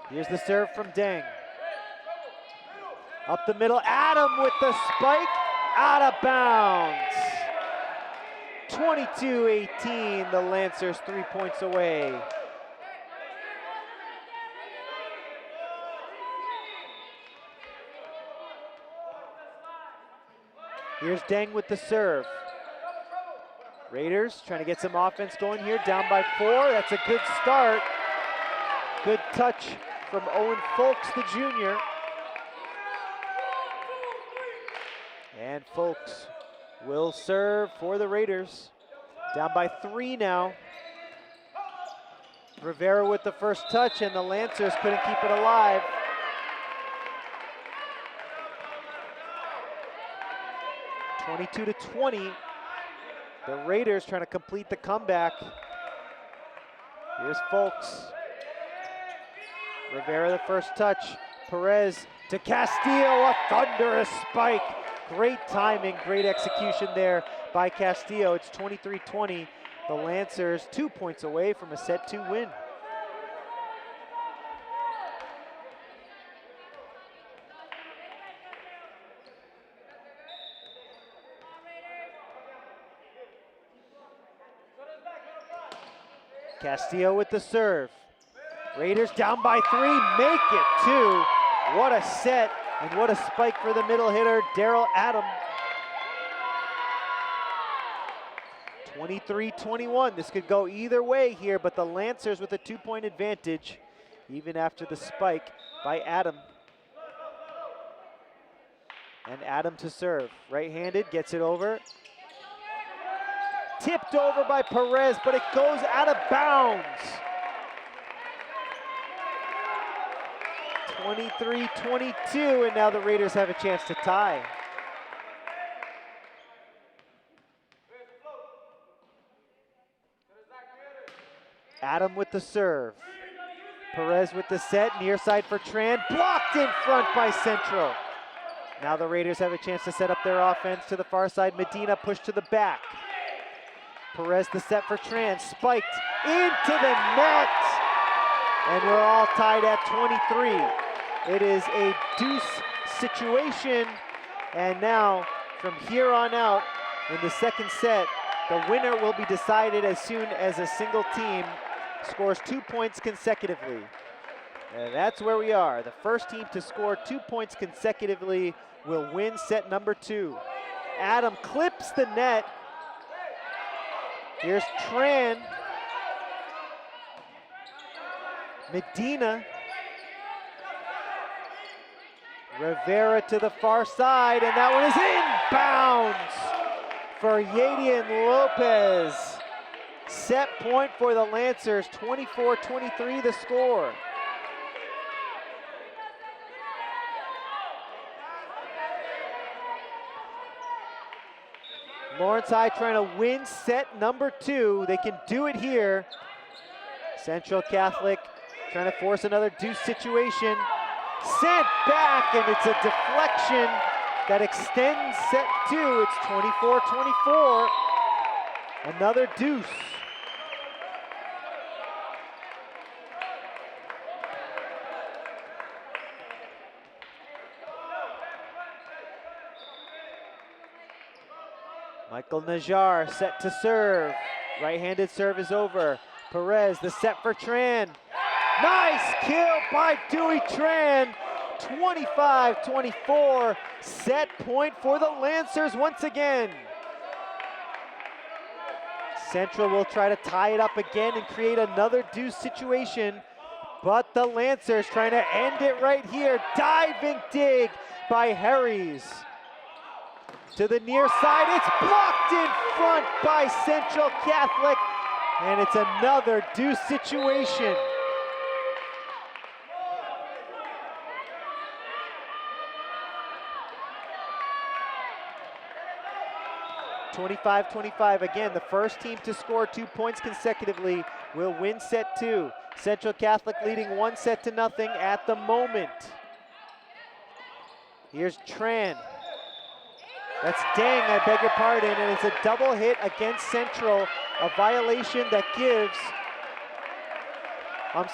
Here's the serve from Deng. Up the middle, Adam with the spike, out of bounds. 22-18, the Lancers 3 points away. Here's Deng with the serve. Raiders trying to get some offense going here, down by 4. That's a good start. Good touch from Owen Folks, the junior. And Folks will serve for the Raiders. Down by 3 now. Rivera with the first touch, and the Lancers couldn't keep it alive. (22-20). The Raiders trying to complete the comeback. Here's Folks. Rivera the first touch. Perez to Castillo, a thunderous spike. Great timing, great execution there by Castillo. It's 23-20. The Lancers 2 points away from a set 2 win. Castillo with the serve. Raiders down by 3, make it 2. What a set and what a spike for the middle hitter, Daryl Adam. 23-21, this could go either way here, but the Lancers with a 2-point advantage, even after the spike by Adam. And Adam to serve, right-handed, gets it over. Tipped over by Perez, but it goes out of bounds. 23-22, and now the Raiders have a chance to tie. Adam with the serve. Perez with the set, near side for Tran, blocked in front by Central. Now the Raiders have a chance to set up their offense to the far side. Medina pushed to the back. Perez the set for Tran, spiked into the net. And we're all tied at 23. It is a deuce situation. And now, from here on out, in the second set, the winner will be decided as soon as a single team scores 2 points consecutively. And that's where we are. The first team to score 2 points consecutively will win set number 2. Adam clips the net. Here's Tran. Medina. Rivera to the far side, and that one is inbounds for Yadian Lopez. Set point for the Lancers, 24-23 the score. Lawrence High trying to win set number 2. They can do it here. Central Catholic trying to force another deuce situation. Sent back, and it's a deflection that extends set 2. It's 24-24. Another deuce. Michael Najjar set to serve. Right-handed serve is over. Perez, the set for Tran. Nice kill by Dewey Tran. 25-24. Set point for the Lancers once again. Central will try to tie it up again and create another deuce situation, but the Lancers trying to end it right here. Diving dig by Harries. To the near side, it's blocked in front by Central Catholic, and it's another deuce situation. 25-25. Again, the first team to score 2 points consecutively will win set 2. Central Catholic leading 1-0 at the moment. Here's Tran. That's Dang, I beg your pardon, and it's a double hit against Central, a violation that gives,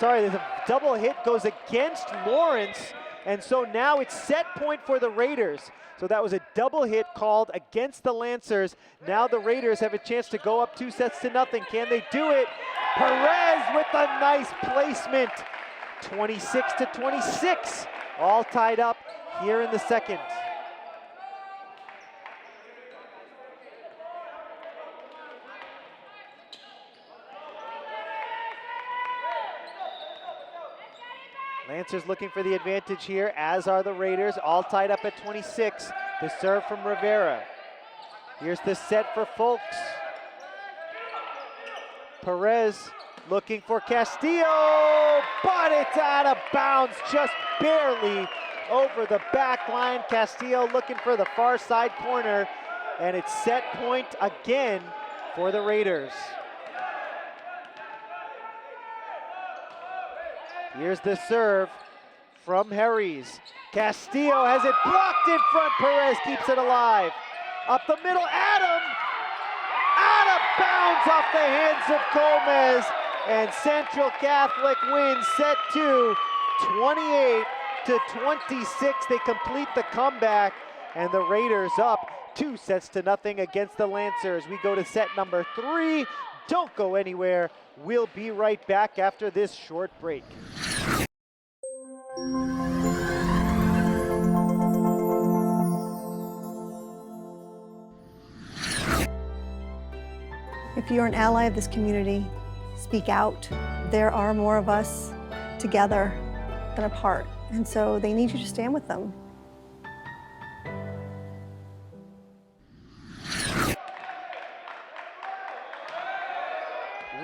there's a double hit goes against Lawrence, and so now it's set point for the Raiders. So that was a double hit called against the Lancers. Now the Raiders have a chance to go up 2-0. Can they do it? Perez with a nice placement. 26-26, all tied up here in the second. Lancers looking for the advantage here, as are the Raiders, all tied up at 26. The serve from Rivera. Here's the set for Folks. Perez looking for Castillo, but it's out of bounds, just barely over the back line. Castillo looking for the far side corner, and it's set point again for the Raiders. Here's the serve from Harries. Castillo has it blocked in front. Perez keeps it alive. Up the middle, Adam! Out of bounds off the hands of Gomez. And Central Catholic wins set 2, 28-26. They complete the comeback, and the Raiders up 2-0 against the Lancers. We go to set number 3. Don't go anywhere. We'll be right back after this short break. If you're an ally of this community, speak out. There are more of us together than apart, and so they need you to stand with them.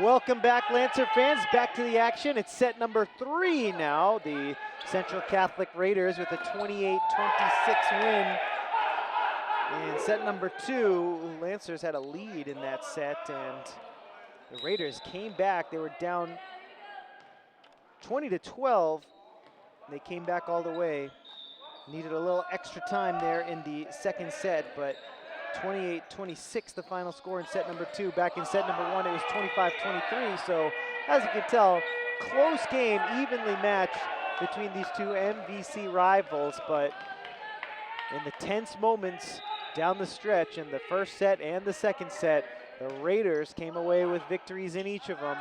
Welcome back, Lancer fans. Back to the action. It's set number 3 now. The Central Catholic Raiders with a 28-26 win. In set number 2, Lancers had a lead in that set, and the Raiders came back. They were down 20-12. They came back all the way. Needed a little extra time there in the second set, but 28-26 the final score in set number 2. Back in set number 1, it was 25-23. So as you can tell, close game, evenly matched between these two MVC rivals, but in the tense moments down the stretch in the first set and the second set, the Raiders came away with victories in each of them.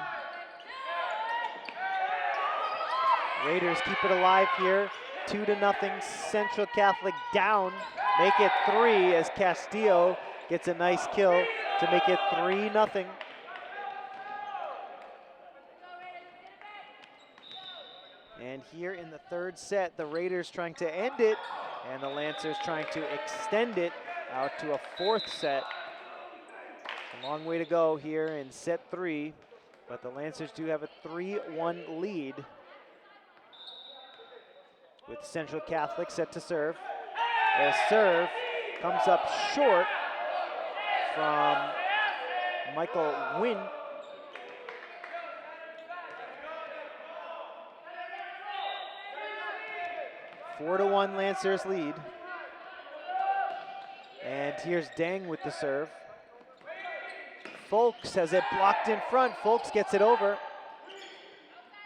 Raiders keep it alive here, 2-0. Central Catholic down, make it 3 as Castillo gets a nice kill to make it 3-0. And here in the third set, the Raiders trying to end it, and the Lancers trying to extend it out to a fourth set. A long way to go here in set 3, but the Lancers do have a 3-1 lead. With Central Catholic set to serve. A serve comes up short from Michael Wynn. 4-1 Lancers lead. And here's Dang with the serve. Folks has it blocked in front. Folks gets it over.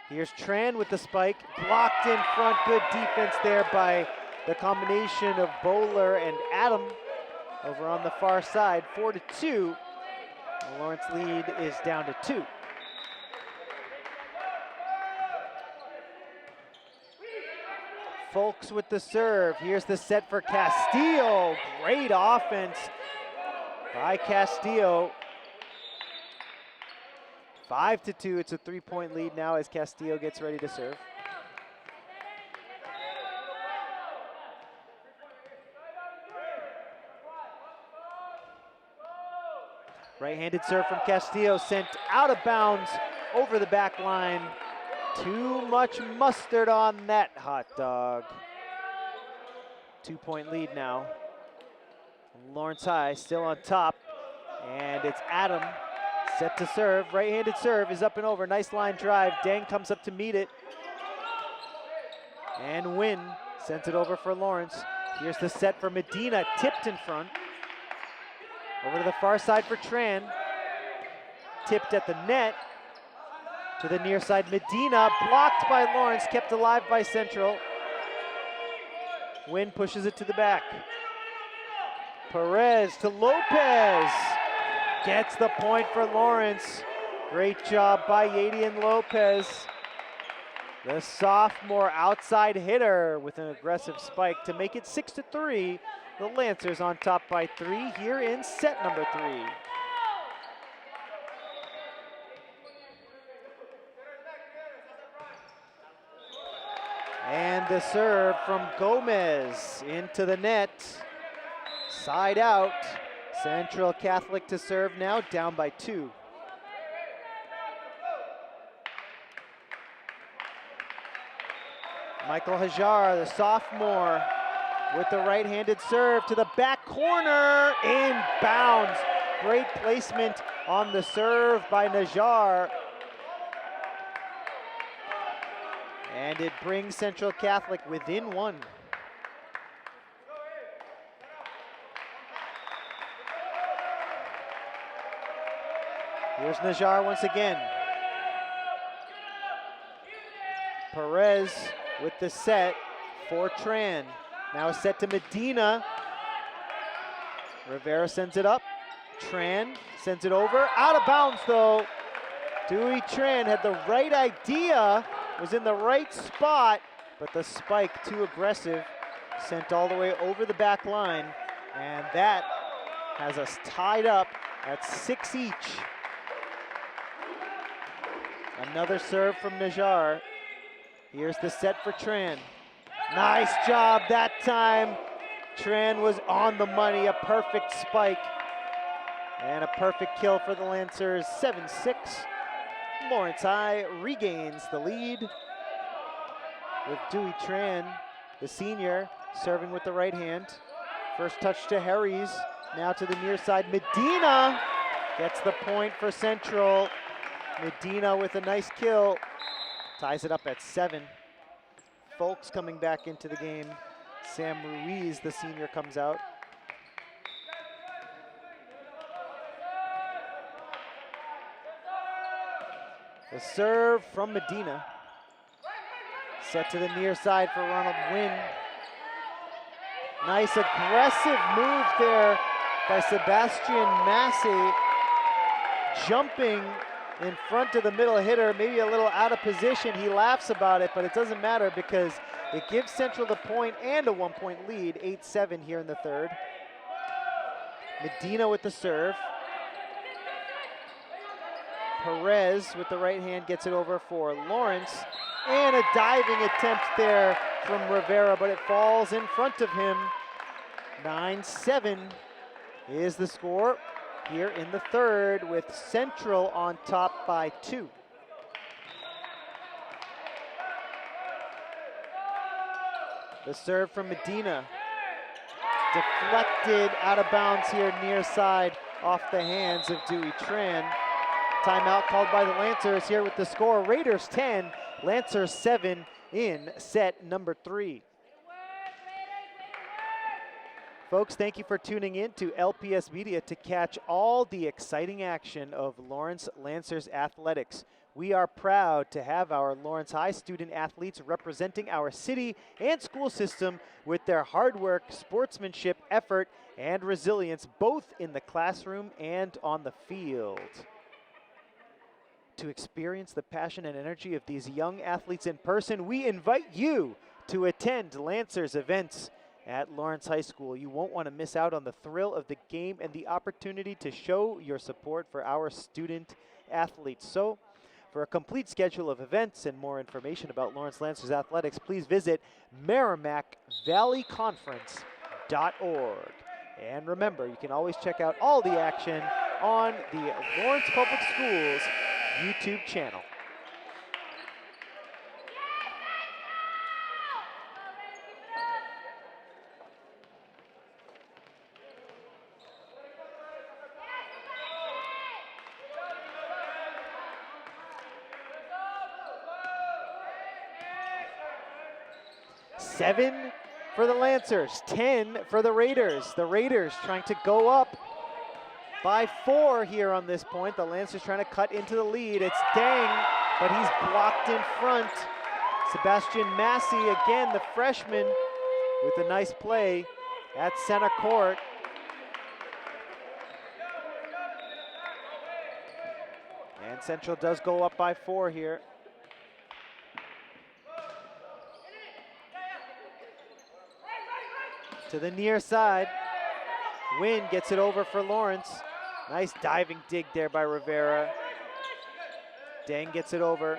Here's Tran with the spike. Blocked in front. Good defense there by the combination of Bowler and Adam over on the far side. 4-2. The Lawrence lead is down to 2. Folks with the serve. Here's the set for Castillo. Great offense by Castillo. 5-2. It's a 3-point lead now as Castillo gets ready to serve. Right-handed serve from Castillo, sent out of bounds over the back line. Too much mustard on that hot dog. 2-point lead now. Lawrence High still on top, and it's Adam set to serve. Right-handed serve is up and over. Nice line drive. Dang comes up to meet it. And Wynn sends it over for Lawrence. Here's the set for Medina, tipped in front. Over to the far side for Tran. Tipped at the net. To the near side, Medina, blocked by Lawrence, kept alive by Central. Wynn pushes it to the back. Perez to Lopez. Gets the point for Lawrence. Great job by Yadian Lopez. The sophomore outside hitter with an aggressive spike to make it 6-3. The Lancers on top by 3 here in set number 3. And the serve from Gomez into the net. Side out. Central Catholic to serve now, down by 2. Michael Hajar, the sophomore, with the right-handed serve to the back corner, inbounds. Great placement on the serve by Najar. And it brings Central Catholic within 1. Here's Najar once again. Perez with the set for Tran. Now a set to Medina. Rivera sends it up. Tran sends it over. Out of bounds though. Dewey Tran had the right idea, was in the right spot, but the spike too aggressive. Sent all the way over the back line. And that has us tied up at 6 each. Another serve from Najar. Here's the set for Tran. Nice job that time. Tran was on the money, a perfect spike. And a perfect kill for the Lancers, 7-6. Lawrence High regains the lead with Dewey Tran, the senior, serving with the right hand. First touch to Harries, now to the near side. Medina gets the point for Central. Medina with a nice kill, ties it up at 7. Folks coming back into the game. Sam Ruiz, the senior, comes out. The serve from Medina. Set to the near side for Ronald Wynn. Nice aggressive move there by Sebastian Massey. Jumping in front of the middle hitter, maybe a little out of position. He laughs about it, but it doesn't matter because it gives Central the point and a 1-point lead, 8-7 here in the third. Medina with the serve. Perez with the right hand gets it over for Lawrence. And a diving attempt there from Rivera, but it falls in front of him. 9-7 is the score here in the third, with Central on top by 2. The serve from Medina. Deflected out of bounds here near side off the hands of Dewey Tran. Timeout called by the Lancers here with the score. Raiders 10, Lancers 7 in set number 3. Folks, thank you for tuning in to LPS Media to catch all the exciting action of Lawrence Lancers athletics. We are proud to have our Lawrence High student athletes representing our city and school system with their hard work, sportsmanship, effort, and resilience, both in the classroom and on the field. To experience the passion and energy of these young athletes in person, we invite you to attend Lancers events at Lawrence High School. You won't want to miss out on the thrill of the game and the opportunity to show your support for our student athletes. So, for a complete schedule of events and more information about Lawrence Lancers athletics, please visit MerrimackValleyConference.org. And remember, you can always check out all the action on the Lawrence Public Schools YouTube channel. Seven for the Lancers, 10 for the Raiders. The Raiders trying to go up by 4 here on this point. The Lancers trying to cut into the lead. It's Dang, but he's blocked in front. Sebastian Massey, again, the freshman, with a nice play at center court. And Central does go up by 4 here. To the near side. Wynn gets it over for Lawrence. Nice diving dig there by Rivera. Dang gets it over.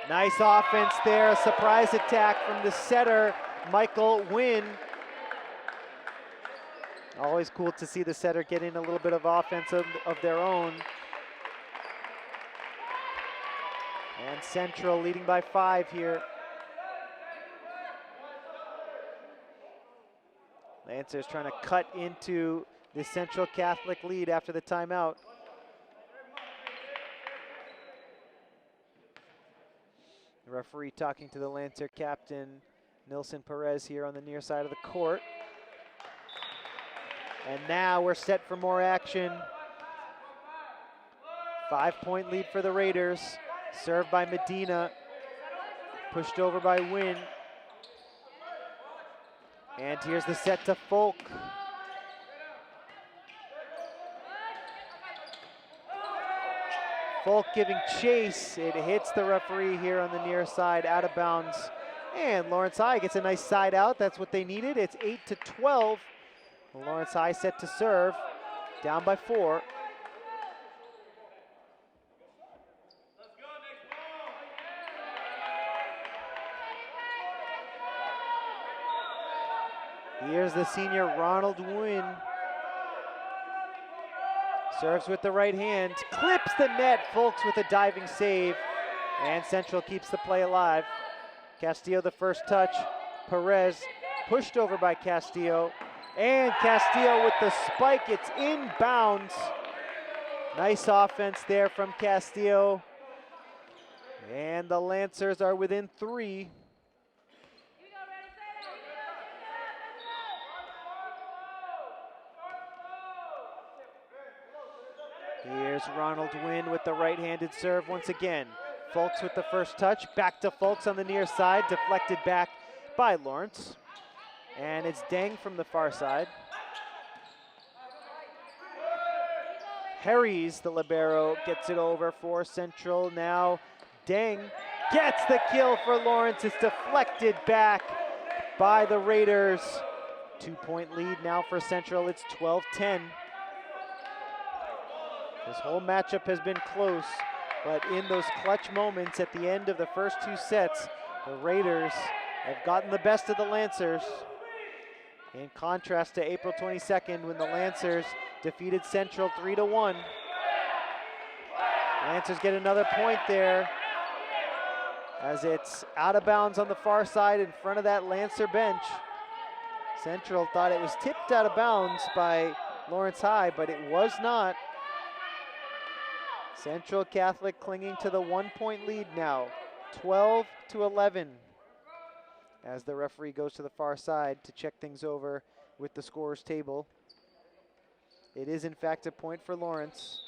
Nice offense there. A surprise attack from the setter, Michael Wynn. Always cool to see the setter getting a little bit of offense of their own. And Central leading by 5 here. Lancers trying to cut into the Central Catholic lead after the timeout. The referee talking to the Lancer captain, Nilson Perez, here on the near side of the court. And now we're set for more action. 5-point lead for the Raiders. Served by Medina. Pushed over by Wynn. And here's the set to Folk. Folk giving chase. It hits the referee here on the near side, out of bounds. And Lawrence High gets a nice side out. That's what they needed. It's 8-12. Lawrence High set to serve, down by 4. Here's the senior Ronald Wynn. Serves with the right hand, clips the net. Folks with a diving save, and Central keeps the play alive. Castillo the first touch. Perez pushed over by Castillo, and Castillo with the spike. It's inbounds. Nice offense there from Castillo, and the Lancers are within 3. Here's Ronald Wynn with the right-handed serve once again. Folks with the first touch. Back to Folks on the near side. Deflected back by Lawrence. And it's Deng from the far side. Harries, the libero, gets it over for Central. Now Deng gets the kill for Lawrence. It's deflected back by the Raiders. 2-point lead now for Central. It's 12-10. This whole matchup has been close, but in those clutch moments at the end of the first 2 sets, the Raiders have gotten the best of the Lancers. In contrast to April 22nd, when the Lancers defeated Central 3-1. Lancers get another point there, as it's out of bounds on the far side in front of that Lancer bench. Central thought it was tipped out of bounds by Lawrence High, but it was not. Central Catholic clinging to the 1-point lead now, 12-11, as the referee goes to the far side to check things over with the scorer's table. It is in fact a point for Lawrence.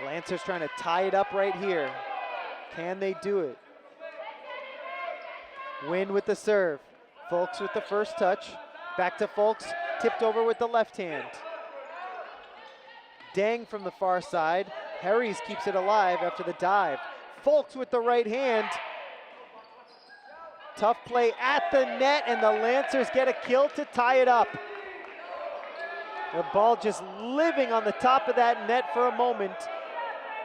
Lancers trying to tie it up right here. Can they do it? Wynn with the serve. Folks with the first touch. Back to Folks, tipped over with the left hand. Dang from the far side. Harries keeps it alive after the dive. Folks with the right hand. Tough play at the net, and the Lancers get a kill to tie it up. The ball just living on the top of that net for a moment,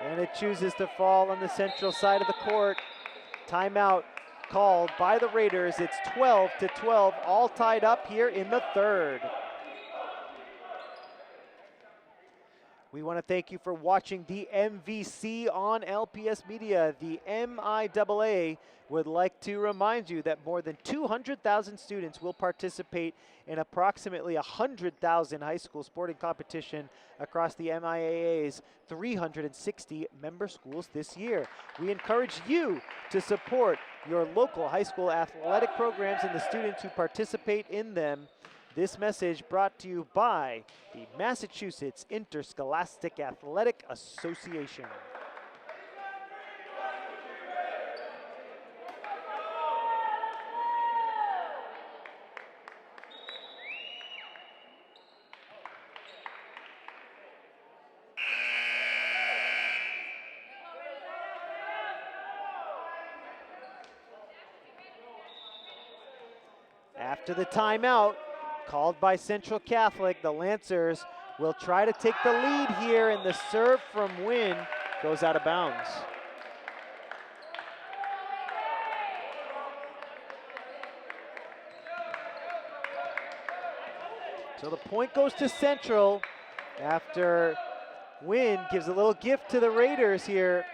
and it chooses to fall on the central side of the court. Timeout called by the Raiders. It's 12-12, all tied up here in the third. We want to thank you for watching the MVC on LPS Media. The MIAA would like to remind you that more than 200,000 students will participate in approximately 100,000 high school sporting competition across the MIAA's 360 member schools this year. We encourage you to support your local high school athletic programs and the students who participate in them. This message brought to you by the Massachusetts Interscholastic Athletic Association. After the timeout, called by Central Catholic, the Lancers will try to take the lead here, and the serve from Wynn goes out of bounds. So the point goes to Central after Wynn gives a little gift to the Raiders here.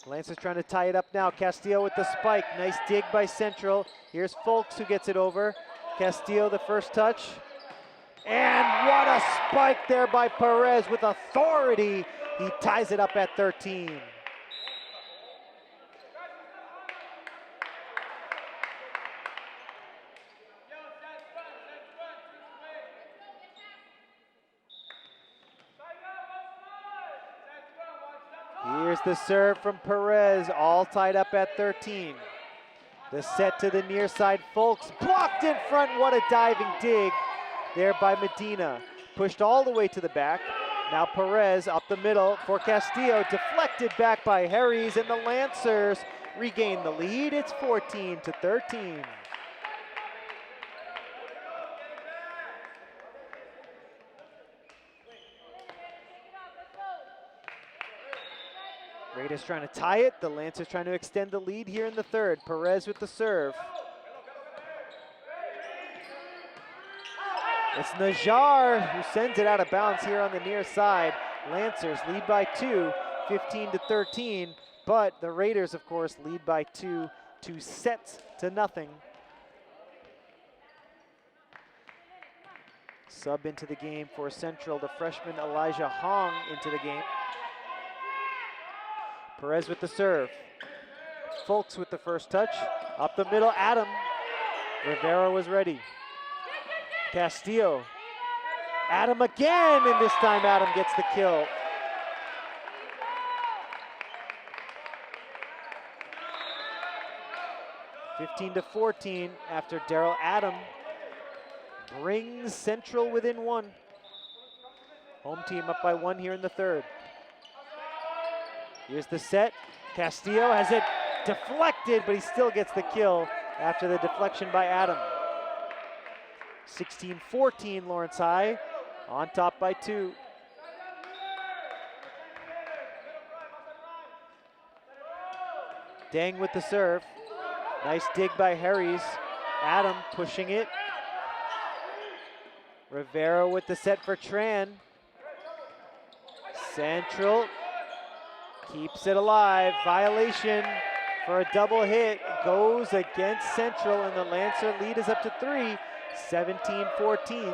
Lancers trying to tie it up now. Castillo with the spike. Nice dig by Central. Here's Folks who gets it over. Castillo, the first touch. And what a spike there by Perez with authority. He ties it up at 13. Here's the serve from Perez, all tied up at 13. The set to the near side, Folks blocked in front. What a diving dig there by Medina. Pushed all the way to the back. Now Perez up the middle for Castillo, deflected back by Harries, and the Lancers regain the lead. It's 14-13. Raiders trying to tie it. The Lancers trying to extend the lead here in the third. Perez with the serve. It's Najjar who sends it out of bounds here on the near side. Lancers lead by 2, 15-13. But the Raiders, of course, lead by 2 2-0. Sub into the game for Central, the freshman Elijah Hong into the game. Perez with the serve. Folks with the first touch. Up the middle, Adam. Rivera was ready. Castillo. Adam again, and this time Adam gets the kill. (15-14) after Daryl Adam brings Central within 1. Home team up by 1 here in the third. Here's the set. Castillo has it deflected, but he still gets the kill after the deflection by Adam. 16-14, Lawrence High on top by 2. Dang with the serve. Nice dig by Harries. Adam pushing it. Rivera with the set for Tran. Central keeps it alive. Violation for a double hit goes against Central, and the Lancer lead is up to 3, 17-14.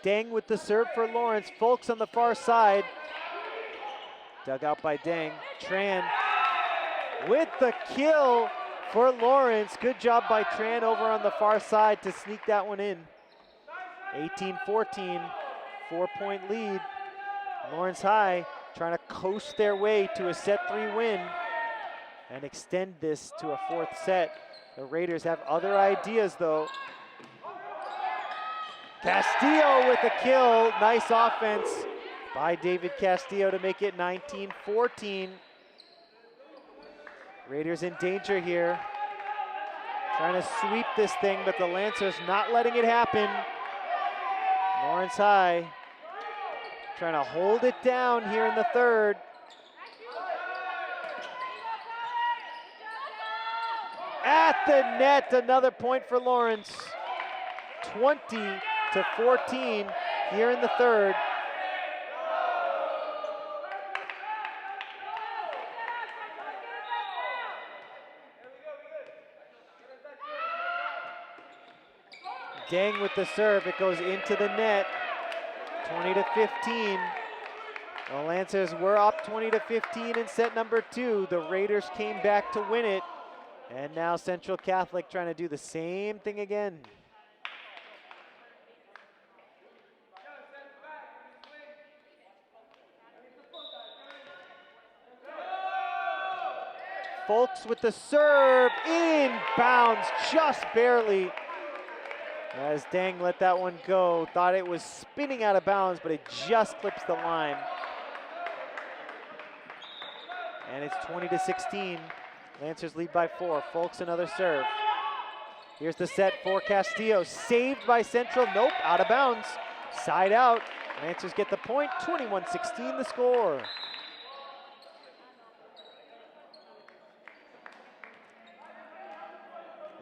Deng with the serve for Lawrence. Folks on the far side. Dug out by Deng. Tran with the kill for Lawrence. Good job by Tran over on the far side to sneak that one in. 18-14, 4-point lead. Lawrence High trying to coast their way to a set 3 win and extend this to a 4th set. The Raiders have other ideas though. Castillo with a kill. Nice offense by David Castillo to make it 19-14. Raiders in danger here. Trying to sweep this thing, but the Lancers not letting it happen. Lawrence High trying to hold it down here in the 3rd. At the net, another point for Lawrence. 20-14 here in the 3rd. Deng with the serve, it goes into the net. 20-15. The Lancers were up 20-15 in set number 2. The Raiders came back to win it. And now Central Catholic trying to do the same thing again. Folks with the serve, inbounds just barely. As Deng let that one go, thought it was spinning out of bounds, but it just clips the line. And it's 20-16. Lancers lead by 4. Folks another serve. Here's the set for Castillo. Saved by Central. Nope, out of bounds. Side out. Lancers get the point. 21-16 the score.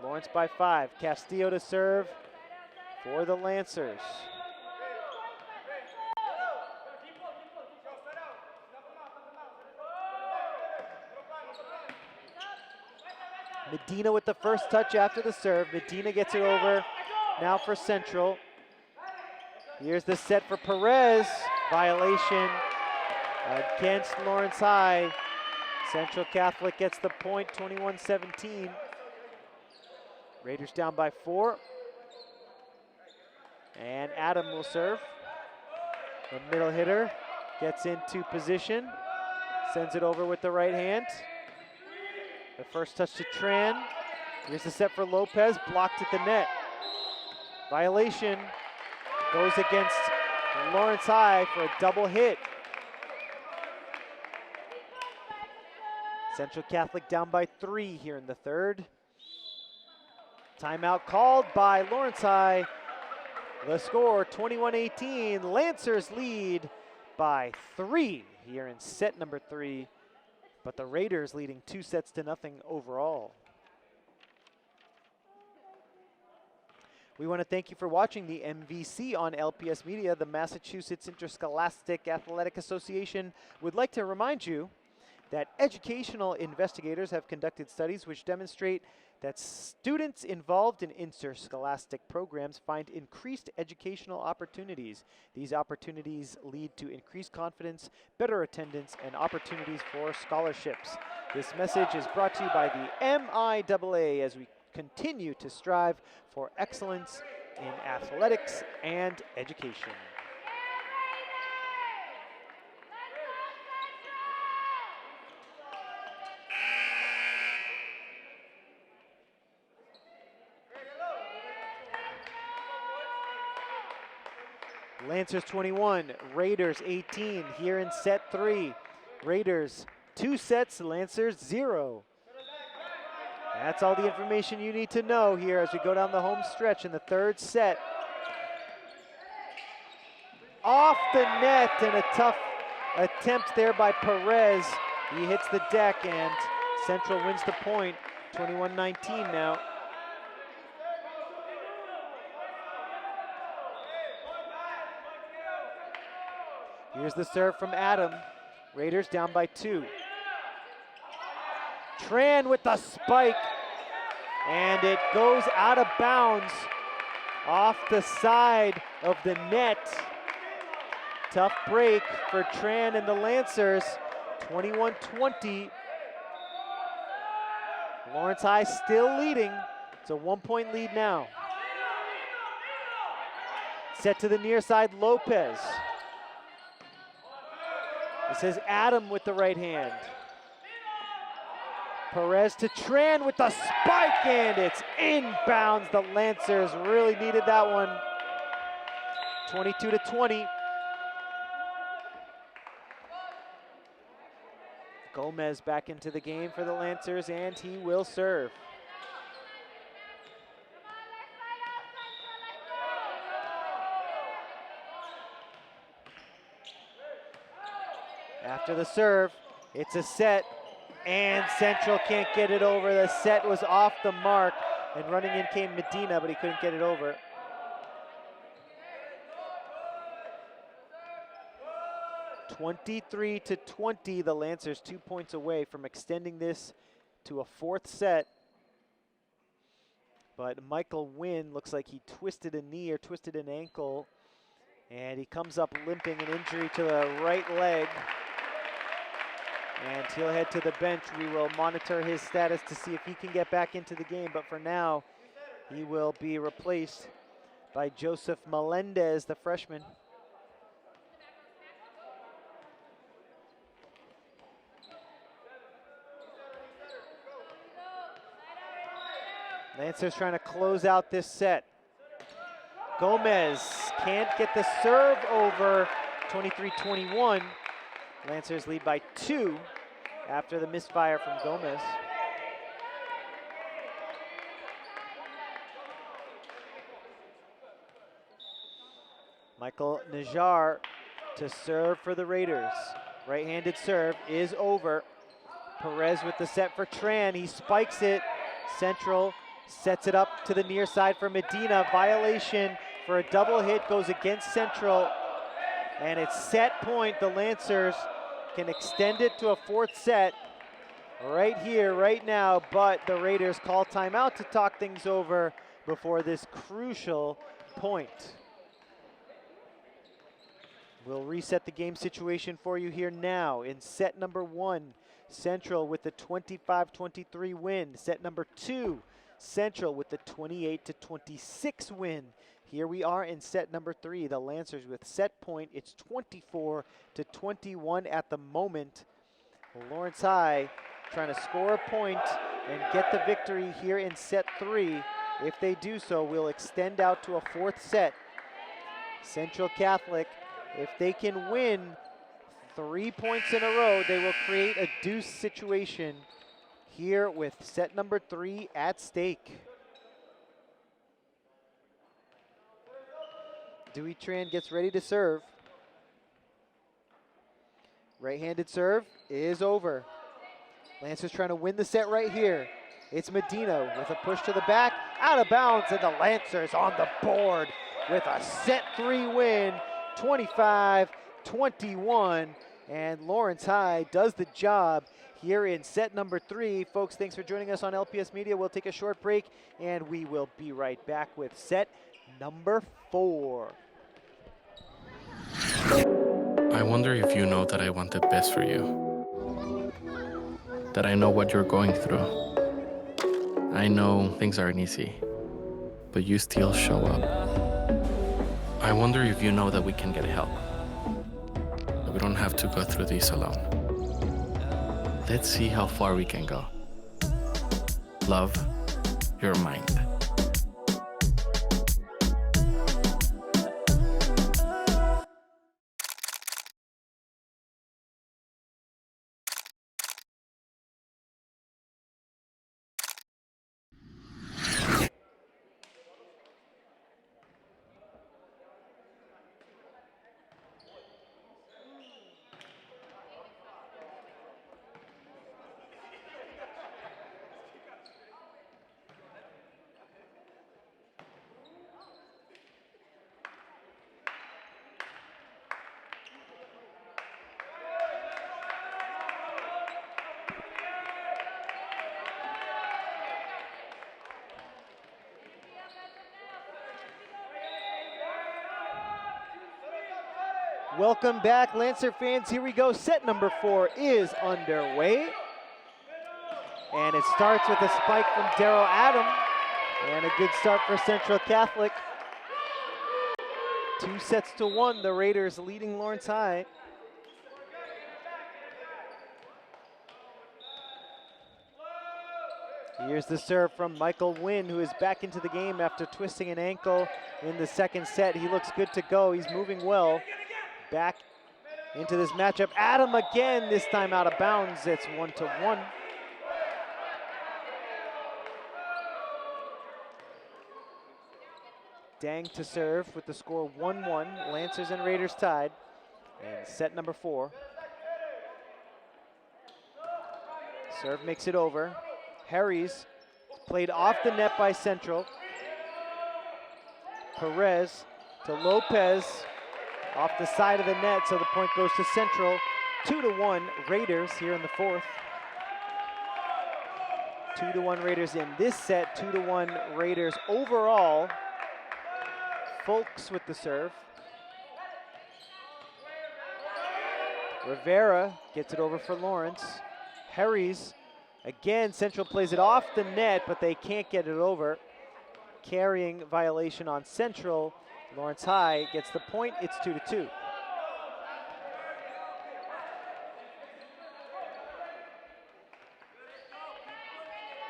Lawrence by 5. Castillo to serve for the Lancers. Medina with the first touch after the serve. Medina gets it over now for Central. Here's the set for Perez. Violation against Lawrence High. Central Catholic gets the point, 21-17. Raiders down by 4. And Adam will serve. The middle hitter gets into position. Sends it over with the right hand. The first touch to Tran. Here's the set for Lopez, blocked at the net. Violation goes against Lawrence High for a double hit. Central Catholic down by 3 here in the 3rd. Timeout called by Lawrence High. The score 21-18. Lancers lead by 3 here in set number 3. But the Raiders leading 2-0 overall. We want to thank you for watching the MVC on LPS Media. The Massachusetts Interscholastic Athletic Association would like to remind you that educational investigators have conducted studies which demonstrate that students involved in interscholastic programs find increased educational opportunities. These opportunities lead to increased confidence, better attendance, and opportunities for scholarships. This message is brought to you by the MIAA as we continue to strive for excellence in athletics and education. Lancers 21, Raiders 18 here in set 3. Raiders 2 sets, Lancers 0. That's all the information you need to know here as we go down the home stretch in the 3rd set. Off the net, and a tough attempt there by Perez. He hits the deck and Central wins the point, 21-19 now. Here's the serve from Adam. Raiders down by 2. Tran with the spike, and it goes out of bounds off the side of the net. Tough break for Tran and the Lancers, 21-20. Lawrence High still leading. It's a 1-point lead now. Set to the near side, Lopez. This is Adam with the right hand. Perez to Tran with the spike, and it's inbounds. The Lancers really needed that one. 22-20. Gomez back into the game for the Lancers, and he will serve. After the serve, it's a set, and Central can't get it over. The set was off the mark, and running in came Medina, but he couldn't get it over. (23-20), the Lancers 2 points away from extending this to a fourth set. But Michael Wynn looks like he twisted a knee or twisted an ankle, and he comes up limping, an injury to the right leg. And he'll head to the bench. We will monitor his status to see if he can get back into the game, but for now, he will be replaced by Joseph Melendez, the freshman. Lancers trying to close out this set. Gomez can't get the serve over, 23-21. Lancers lead by 2 after the misfire from Gomez. Michael Najar to serve for the Raiders. Right-handed serve is over. Perez with the set for Tran. He spikes it. Central sets it up to the near side for Medina. Violation for a double hit goes against Central. And it's set point. The Lancers can extend it to a fourth set right here, right now, but the Raiders call timeout to talk things over before this crucial point. We'll reset the game situation for you here now. In set number 1, Central with the 25-23 win. Set number 2, Central with the 28-26 win. Here we are in set number 3, the Lancers with set point. It's 24-21 at the moment. Lawrence High trying to score a point and get the victory here in set 3. If they do so, we'll extend out to a fourth set. Central Catholic, if they can win 3 points in a row, they will create a deuce situation here with set number 3 at stake. Dewey Tran gets ready to serve. Right-handed serve is over. Lancers trying to win the set right here. It's Medina with a push to the back, out of bounds, and the Lancers on the board with a set 3 win, 25-21, and Lawrence High does the job here in set number 3. Folks, thanks for joining us on LPS Media. We'll take a short break, and we will be right back with set number 4. I wonder if you know that I want the best for you. That I know what you're going through. I know things aren't easy, but you still show up. I wonder if you know that we can get help. That we don't have to go through this alone. Let's see how far we can go. Love your mind. Welcome back, Lancer fans. Here we go. Set number 4 is underway. And it starts with a spike from Daryl Adam. And a good start for Central Catholic. 2-1, the Raiders leading Lawrence High. Here's the serve from Michael Wynn, who is back into the game after twisting an ankle in the second set. He looks good to go. He's moving well. Back into this matchup. Adam again, this time out of bounds. It's 1-1. Dang to serve with the score 1-1. Lancers and Raiders tied. And set number 4. Serve makes it over. Harries played off the net by Central. Perez to Lopez off the side of the net, so the point goes to Central. 2-1 Raiders here in the 4th. 2-1 Raiders in this set, 2-1 Raiders overall. Folks with the serve. Rivera gets it over for Lawrence. Harries, again, Central plays it off the net, but they can't get it over. Carrying violation on Central. Lawrence High gets the point, it's 2-2.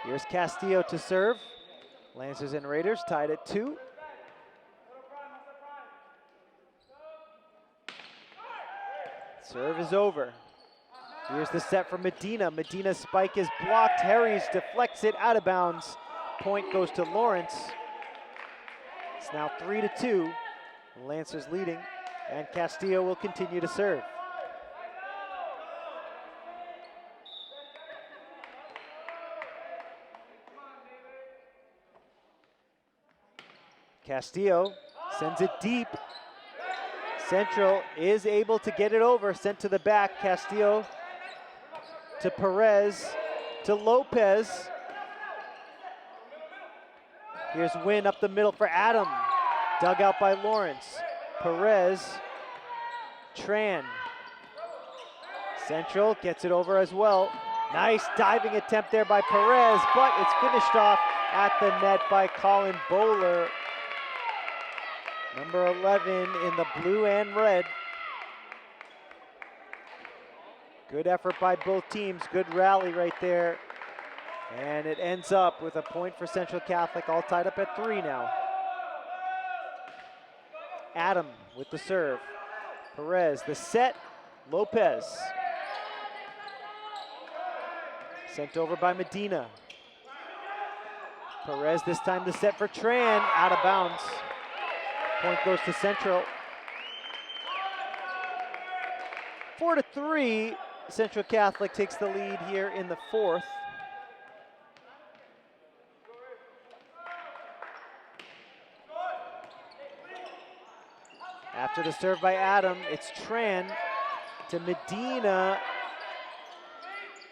Here's Castillo to serve. Lancers and Raiders tied at 2. Serve is over. Here's the set for Medina. Medina's spike is blocked. Harries deflects it out of bounds. Point goes to Lawrence. It's now 3-2. Lancers leading, and Castillo will continue to serve. Castillo sends it deep. Central is able to get it over, sent to the back. Castillo to Perez, to Lopez. Here's Wynn up the middle for Adam. Dug out by Lawrence. Perez, Tran. Central gets it over as well. Nice diving attempt there by Perez, but it's finished off at the net by Colin Bowler. Number 11 in the blue and red. Good effort by both teams, good rally right there. And it ends up with a point for Central Catholic, all tied up at 3 now. Adam with the serve. Perez, the set, Lopez. Sent over by Medina. Perez this time the set for Tran, out of bounds. Point goes to Central. 4-3, Central Catholic takes the lead here in the 4th. After the serve by Adam, it's Tran to Medina.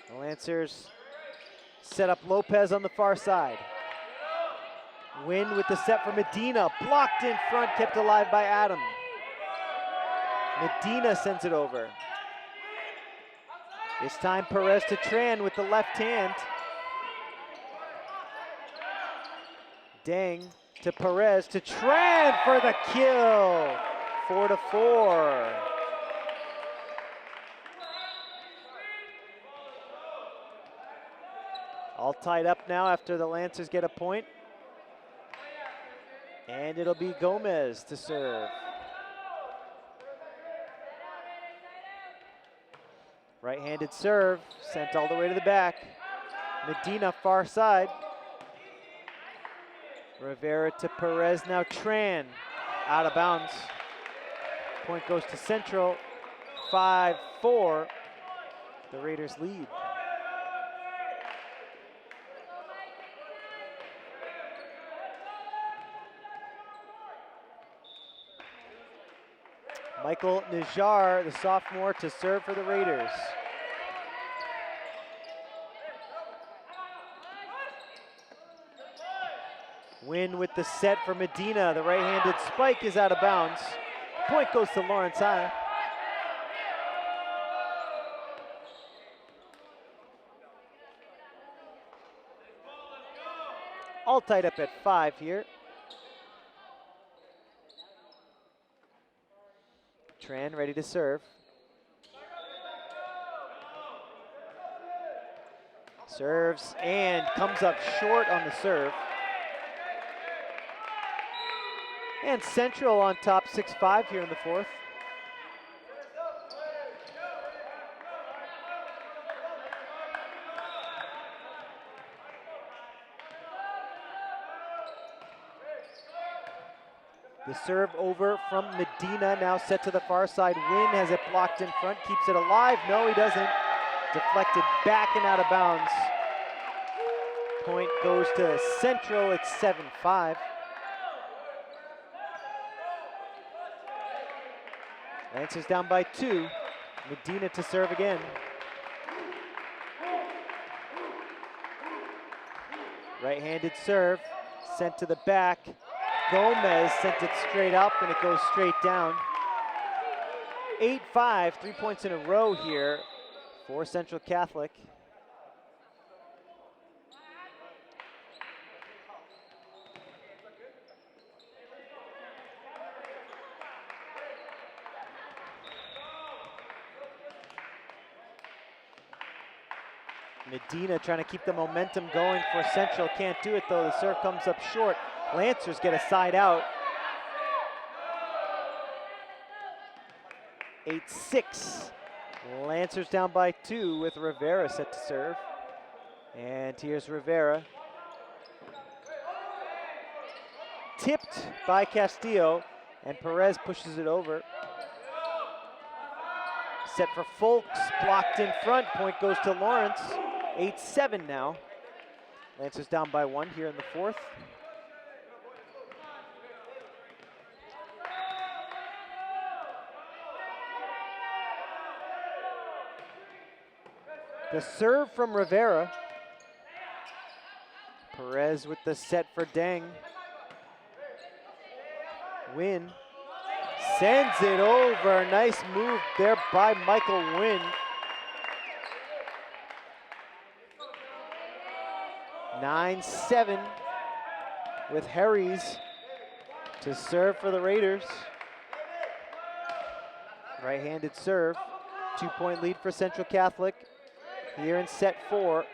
The Lancers set up Lopez on the far side. Wynn with the set for Medina, blocked in front, kept alive by Adam. Medina sends it over. This time Perez to Tran with the left hand. Dang to Perez to Tran for the kill. 4-4. All tied up now after the Lancers get a point. And it'll be Gomez to serve. Right-handed serve, sent all the way to the back. Medina far side. Rivera to Perez, now Tran, out of bounds. Point goes to Central, 5-4. The Raiders lead. Michael Najjar, the sophomore, to serve for the Raiders. Wynn with the set for Medina. The right-handed spike is out of bounds. Point goes to Lawrence High. All tied up at 5 here. Tran ready to serve. Serves and comes up short on the serve. And Central on top 6-5 here in the fourth. The serve over from Medina, now set to the far side. Wynn has it blocked in front, keeps it alive. No, he doesn't. Deflected back and out of bounds. Point goes to Central, it's 7-5. Lancers down by 2. Medina to serve again. Right-handed serve, sent to the back. Gomez sent it straight up and it goes straight down. 8-5, 3 points in a row here for Central Catholic. Medina trying to keep the momentum going for Central. Can't do it though. The serve comes up short. Lancers get a side out. 8-6. Lancers down by 2 with Rivera set to serve. And here's Rivera. Tipped by Castillo, and Perez pushes it over. Set for Folks, blocked in front. Point goes to Lawrence. 8-7 now. Lancers down by 1 here in the fourth. The serve from Rivera. Perez with the set for Deng. Wynn sends it over. Nice move there by Michael Wynn. 9-7 with Harries to serve for the Raiders. Right-handed serve. 2-point lead for Central Catholic here in set 4.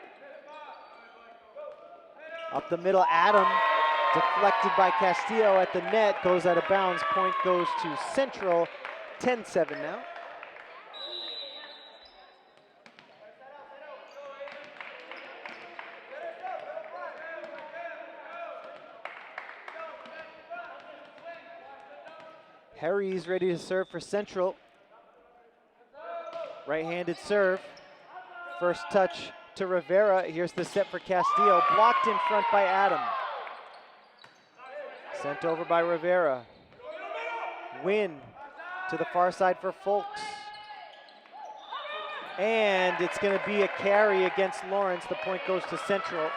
Up the middle, Adam, deflected by Castillo at the net, goes out of bounds. Point goes to Central, 10-7 now. Harry's ready to serve for Central. Right-handed serve. First touch to Rivera. Here's the set for Castillo. Blocked in front by Adam. Sent over by Rivera. Wynn to the far side for Folks. And it's going to be a carry against Lawrence. The point goes to Central.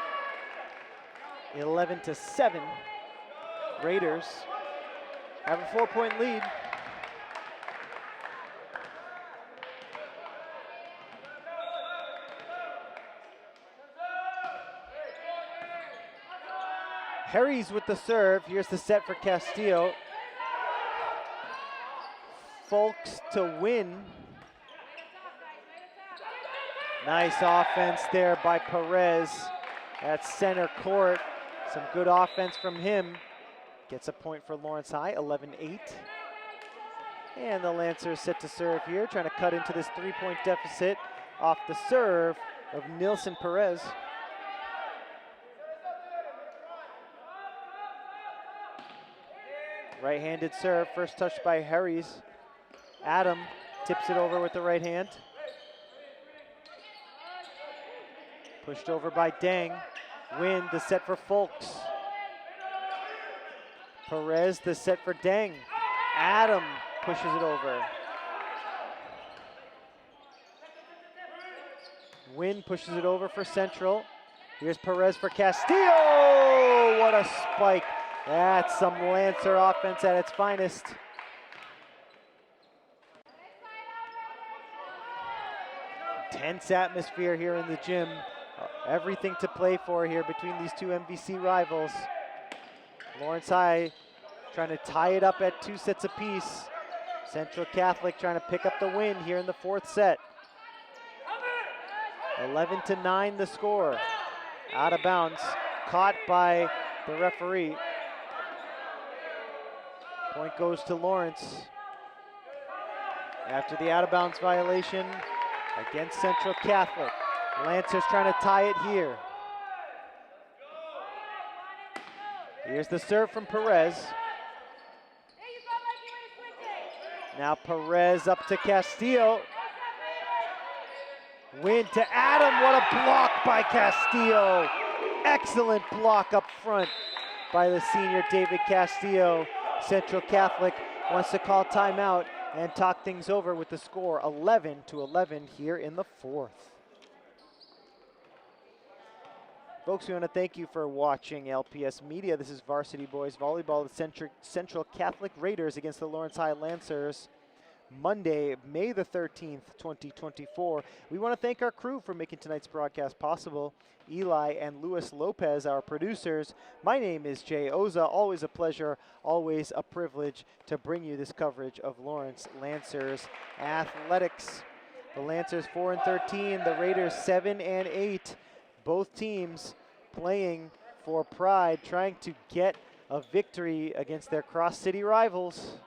11-7. Raiders have a 4-point lead. Harry's with the serve. Here's the set for Castillo. Folks to Wynn. Nice offense there by Perez at center court. Some good offense from him. Gets a point for Lawrence High, 11-8. And the Lancers set to serve here, trying to cut into this 3-point deficit off the serve of Nilson Perez. Right-handed serve, first touch by Harries. Adam tips it over with the right hand. Pushed over by Deng. Wynn, the set for Folks. Perez, the set for Deng. Adam pushes it over. Wynn pushes it over for Central. Here's Perez for Castillo. What a spike. That's some Lancer offense at its finest. Tense atmosphere here in the gym. Everything to play for here between these two MVC rivals. Lawrence High trying to tie it up at 2 sets apiece. Central Catholic trying to pick up the win here in the 4th set. 11-9 the score. Out of bounds, caught by the referee. Point goes to Lawrence. After the out of bounds violation against Central Catholic. Lancers trying to tie it here. Here's the serve from Perez. Now Perez up to Castillo. Win to Adam, what a block by Castillo. Excellent block up front by the senior David Castillo. Central Catholic wants to call timeout and talk things over with the score 11-11 here in the 4th. Folks, we want to thank you for watching LPS Media. This is Varsity Boys Volleyball, the Central Catholic Raiders against the Lawrence High Lancers. Monday, May the 13th, 2024. We want to thank our crew for making tonight's broadcast possible. Eli and Luis Lopez, our producers. My name is Jay Oza. Always a pleasure, always a privilege to bring you this coverage of Lawrence Lancers athletics. The Lancers 4-13, the Raiders 7-8. Both teams playing for pride, trying to get a victory against their cross-city rivals.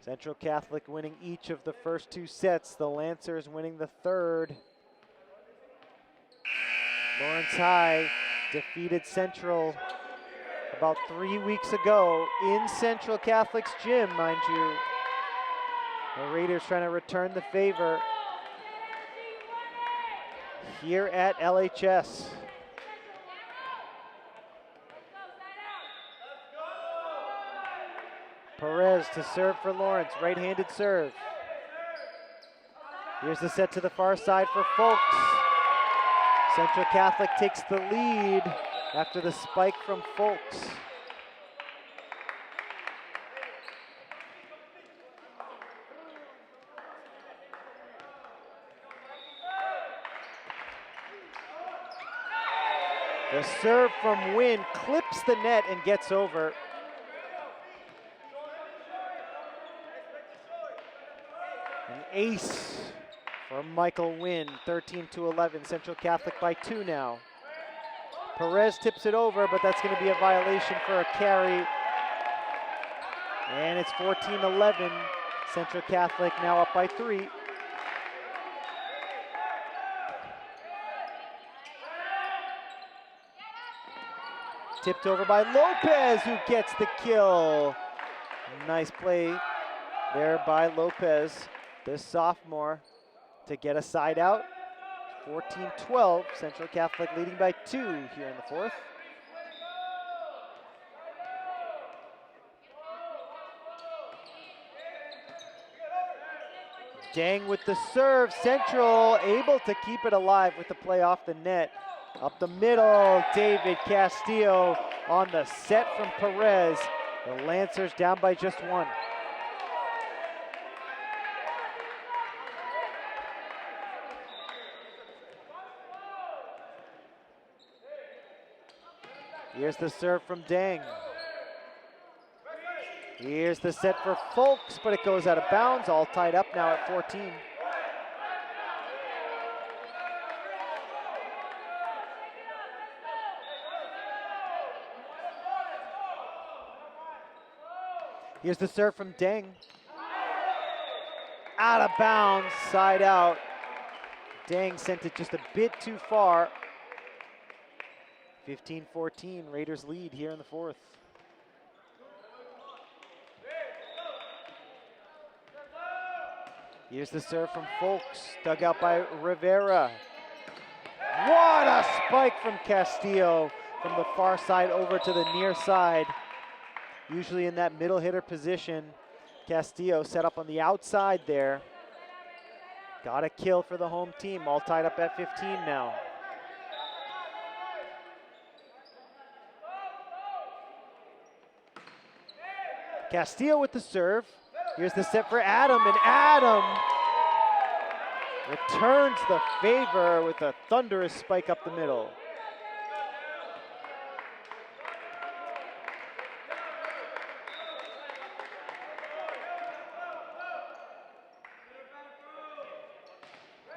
Central Catholic winning each of the first 2 sets. The Lancers winning the 3rd. Lawrence High defeated Central about 3 weeks ago in Central Catholic's gym, mind you. The Raiders trying to return the favor here at LHS. Perez to serve for Lawrence, right-handed serve. Here's the set to the far side for Folks. Central Catholic takes the lead after the spike from Folks. The serve from Wynn clips the net and gets over. An ace for Michael Wynn, 13-11. Central Catholic by 2 now. Perez tips it over, but that's going to be a violation for a carry. And it's 14-11. Central Catholic now up by 3. Tipped over by Lopez, who gets the kill. Nice play there by Lopez, the sophomore, to get a side out. 14-12, Central Catholic leading by 2 here in the 4th. Dang with the serve, Central able to keep it alive with the play off the net. Up the middle, David Castillo on the set from Perez. The Lancers down by just 1. Here's the serve from Dang. Here's the set for Folks, but it goes out of bounds, all tied up now at 14. Here's the serve from Deng. Out of bounds, side out. Deng sent it just a bit too far. 15-14, Raiders lead here in the 4th. Here's the serve from Folks, dug out by Rivera. What a spike from Castillo from the far side over to the near side. Usually in that middle hitter position. Castillo set up on the outside there. Got a kill for the home team, all tied up at 15 now. Castillo with the serve. Here's the set for Adam, and Adam returns the favor with a thunderous spike up the middle.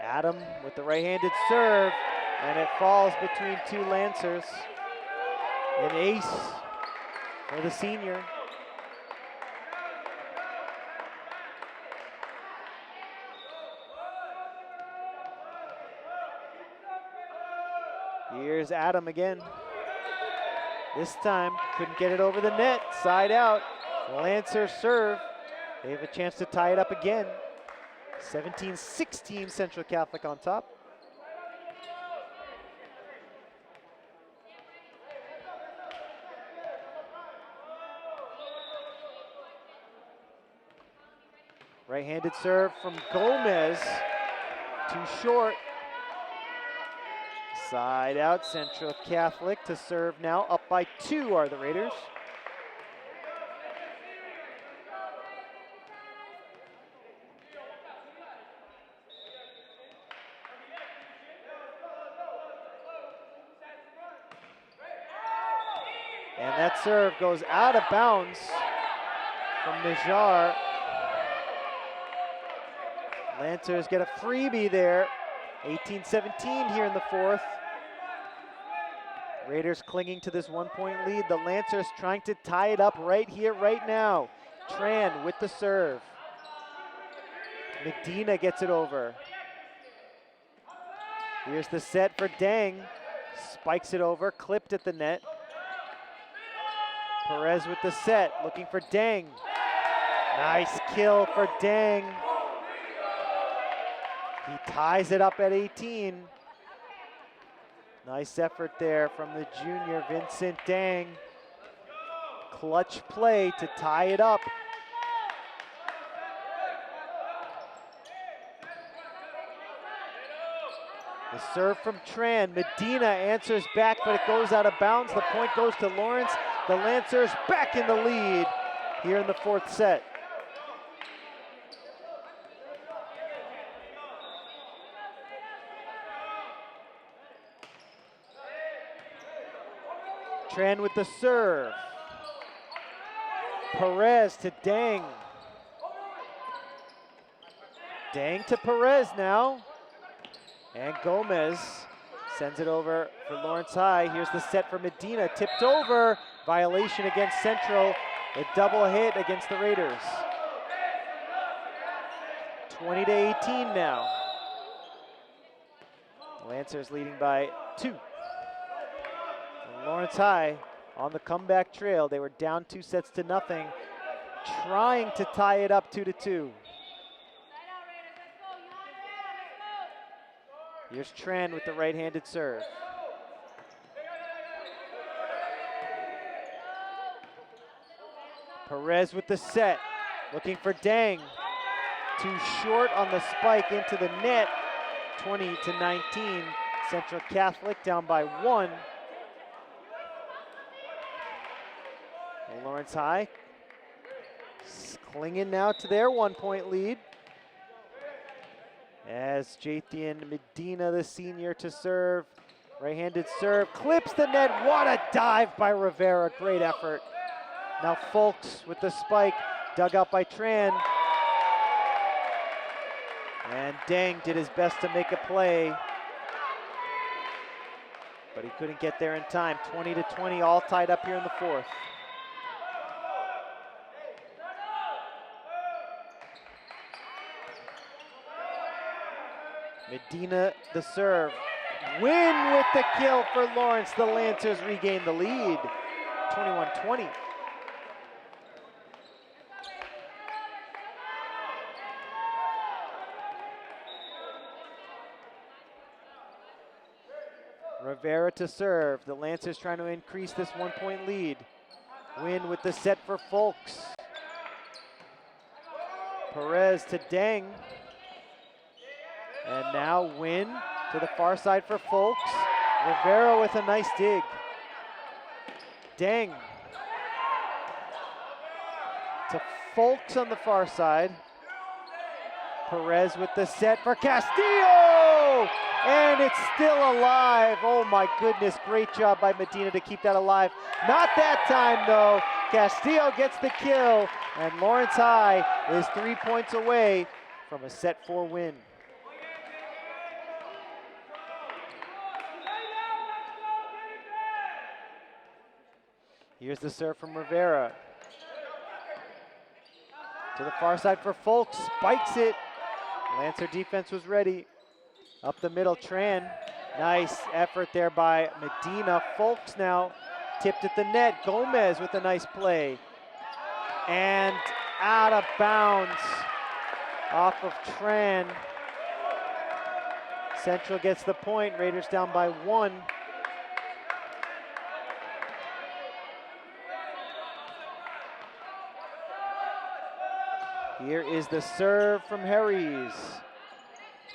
Adam with the right-handed serve, and it falls between two Lancers. An ace for the senior. Here's Adam again. This time, couldn't get it over the net, side out. Lancers serve. They have a chance to tie it up again. 17-16 Central Catholic on top. Right-handed serve from Gomez, too short. Side out, Central Catholic to serve now, up by 2 are the Raiders. And that serve goes out of bounds from Najar. Lancers get a freebie there. 18-17 here in the fourth. Raiders clinging to this 1-point lead. The Lancers trying to tie it up right here, right now. Tran with the serve. Medina gets it over. Here's the set for Dang. Spikes it over, clipped at the net. Perez with the set, looking for Dang. Nice kill for Dang. He ties it up at 18. Nice effort there from the junior, Vincent Dang. Clutch play to tie it up. The serve from Tran. Medina answers back, but it goes out of bounds. The point goes to Lawrence. The Lancers back in the lead here in the fourth set. Tran with the serve. Perez to Dang. Dang to Perez now. And Gomez sends it over for Lawrence High. Here's the set for Medina, tipped over. Violation against Central, a double hit against the Raiders. 20-18 now. Lancers leading by 2. And Lawrence High on the comeback trail. They were down 2 sets to nothing, trying to tie it up 2-2. Here's Tran with the right-handed serve. Perez with the set, looking for Dang. Too short on the spike into the net. 20-19, Central Catholic down by 1. And Lawrence High clinging now to their 1-point lead. As Jathan Medina, the senior, to serve. Right-handed serve, clips the net. What a dive by Rivera, great effort. Now Folks with the spike, dug out by Tran. And Dang did his best to make a play, but he couldn't get there in time. 20-20, all tied up here in the fourth. Medina the serve. Win with the kill for Lawrence. The Lancers regain the lead. 21-20. Rivera to serve. The Lancers trying to increase this 1-point lead. Win with the set for Folks. Perez to Dang. And now Win to the far side for Folks. Rivera with a nice dig. Dang to Folks on the far side. Perez with the set for Castillo! And it's still alive. Oh my goodness, great job by Medina to keep that alive. Not that time though. Castillo gets the kill, and Lawrence High is 3 points away from a set 4 win. Here's the serve from Rivera. To the far side for Folks, spikes it. Lancer defense was ready. Up the middle, Tran. Nice effort there by Medina. Folks now tipped at the net. Gomez with a nice play. And out of bounds off of Tran. Central gets the point. Raiders down by 1. Here is the serve from Harries.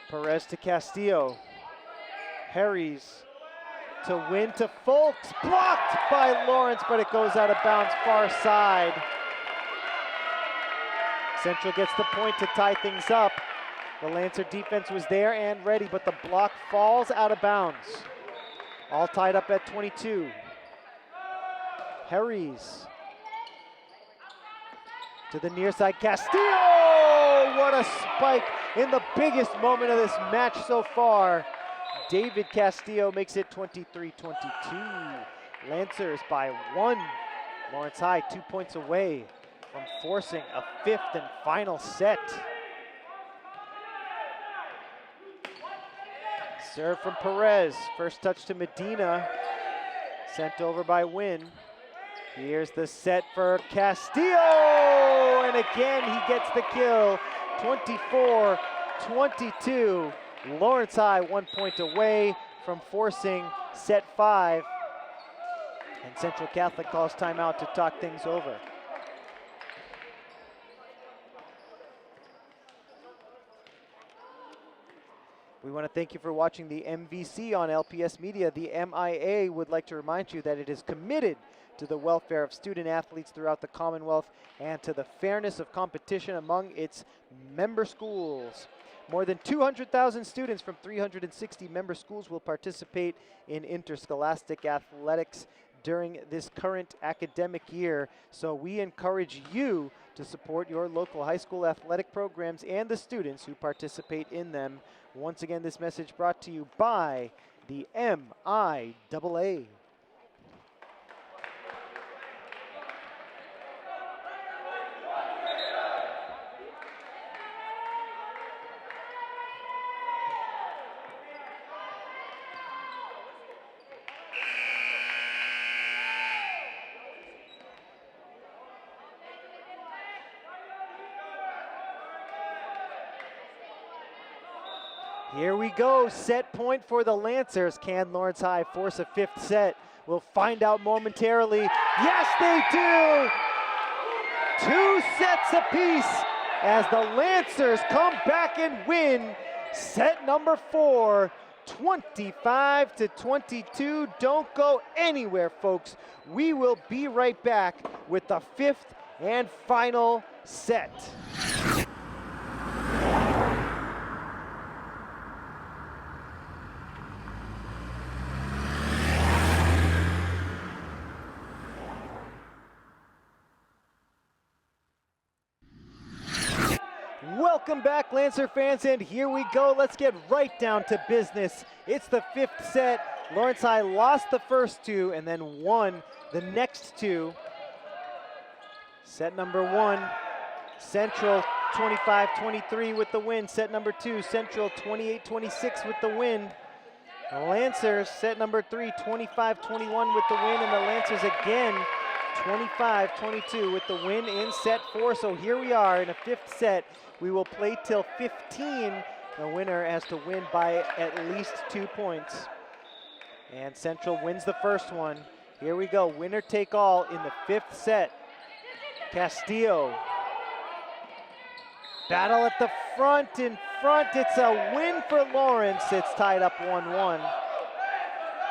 Perez to Castillo. Harries to win to Folks. Blocked by Lawrence, but it goes out of bounds far side. Central gets the point to tie things up. The Lancer defense was there and ready, but the block falls out of bounds. All tied up at 22. Harries to the near side, Castillo! What a spike in the biggest moment of this match so far. David Castillo makes it 23-22. Lancers by 1. Lawrence High 2 points away from forcing a 5th and final set. Serve from Perez. First touch to Medina. Sent over by Wynn. Here's the set for Castillo, and again he gets the kill. 24-22. Lawrence High 1 point away from forcing set 5. And Central Catholic calls timeout to talk things over. We want to thank you for watching the MVC on LPS Media. The MIA would like to remind you that it is committed to the welfare of student athletes throughout the Commonwealth and to the fairness of competition among its member schools. More than 200,000 students from 360 member schools will participate in interscholastic athletics during this current academic year. So we encourage you to support your local high school athletic programs and the students who participate in them. Once again, this message brought to you by the MIAA. Here we go, set point for the Lancers. Can Lawrence High force a 5th set? We'll find out momentarily. Yes, they do! 2 sets apiece as the Lancers come back and win set number 4, 25-22. Don't go anywhere, folks. We will be right back with the 5th and final set. Welcome back, Lancer fans, and here we go. Let's get right down to business. It's the 5th set. Lawrence High lost the first 2 and then won the next 2. Set number 1, Central 25-23 with the win. Set number 2, Central 28-26 with the win. The Lancers, set number 3, 25-21 with the win, and the Lancers again 25-22 with the win in set 4. So here we are in a 5th set. We will play till 15. The winner has to win by at least 2 points. And Central wins the first one. Here we go, winner take all in the 5th set. Castillo. Battle at the front, in front. It's a win for Lawrence. It's tied up 1-1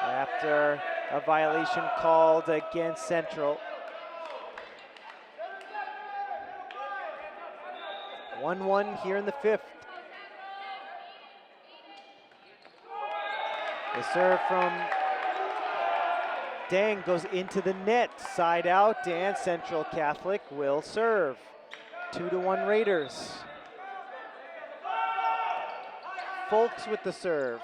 after a violation called against Central. 1-1 here in the fifth. The serve from Dang goes into the net. Side out, and Central Catholic will serve. 2-1 Raiders. Folks with the serve.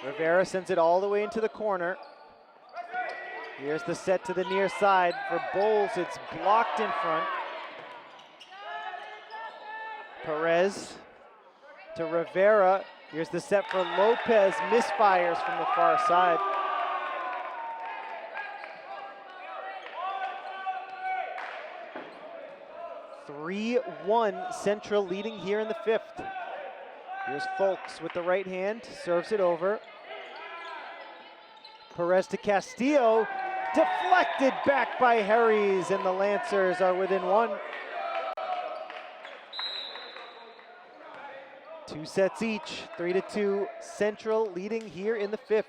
Rivera sends it all the way into the corner. Here's the set to the near side for Bowles. It's blocked in front. Perez to Rivera. Here's the set for Lopez. Misfires from the far side. (3-1) Central leading here in the fifth. Here's Folks with the right hand, serves it over. Perez to Castillo, deflected back by Harries, and the Lancers are within one. 2 sets each, 3-2. Central leading here in the fifth.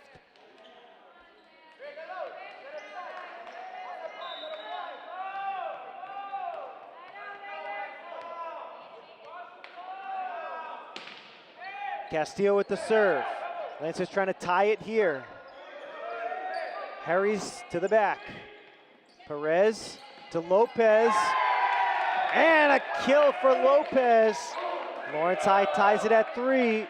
Castillo with the serve. Lancers trying to tie it here. Harries to the back. Perez to Lopez. And a kill for Lopez. Lawrence High ties it at 3.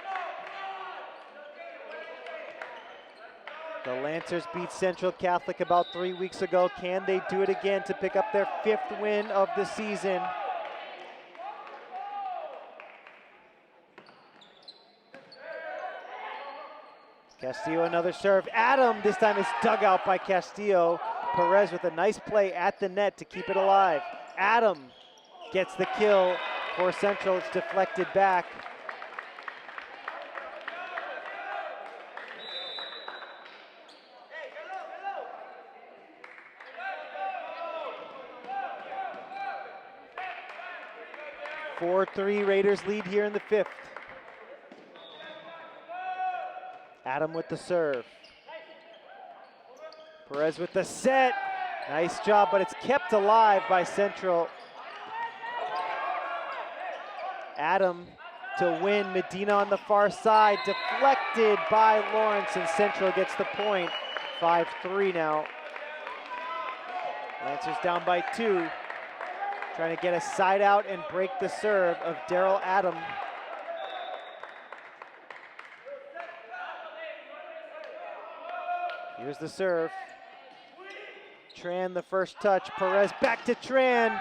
The Lancers beat Central Catholic about 3 weeks ago. Can they do it again to pick up their 5th win of the season? Castillo another serve. Adam, this time it's dug out by Castillo. Perez with a nice play at the net to keep it alive. Adam gets the kill for Central. It's deflected back. (4-3) Raiders lead here in the fifth. Adam with the serve. Perez with the set. Nice job, but it's kept alive by Central. Adam to win. Medina on the far side. Deflected by Lawrence, and Central gets the point. 5-3 now. Lancers down by 2. Trying to get a side out and break the serve of Daryl Adam. Here's the serve. Tran the first touch. Perez back to Tran.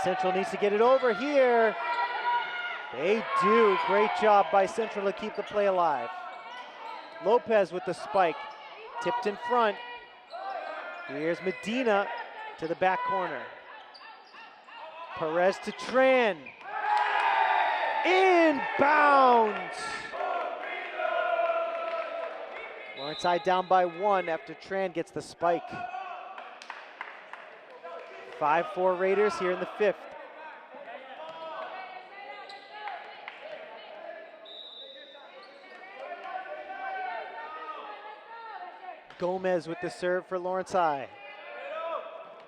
Central needs to get it over here. They do. Great job by Central to keep the play alive. Lopez with the spike. Tipped in front. Here's Medina to the back corner. Perez to Tran. Inbounds. Lawrence High down by 1 after Tran gets the spike. 5-4 Raiders here in the fifth. Gomez with the serve for Lawrence High.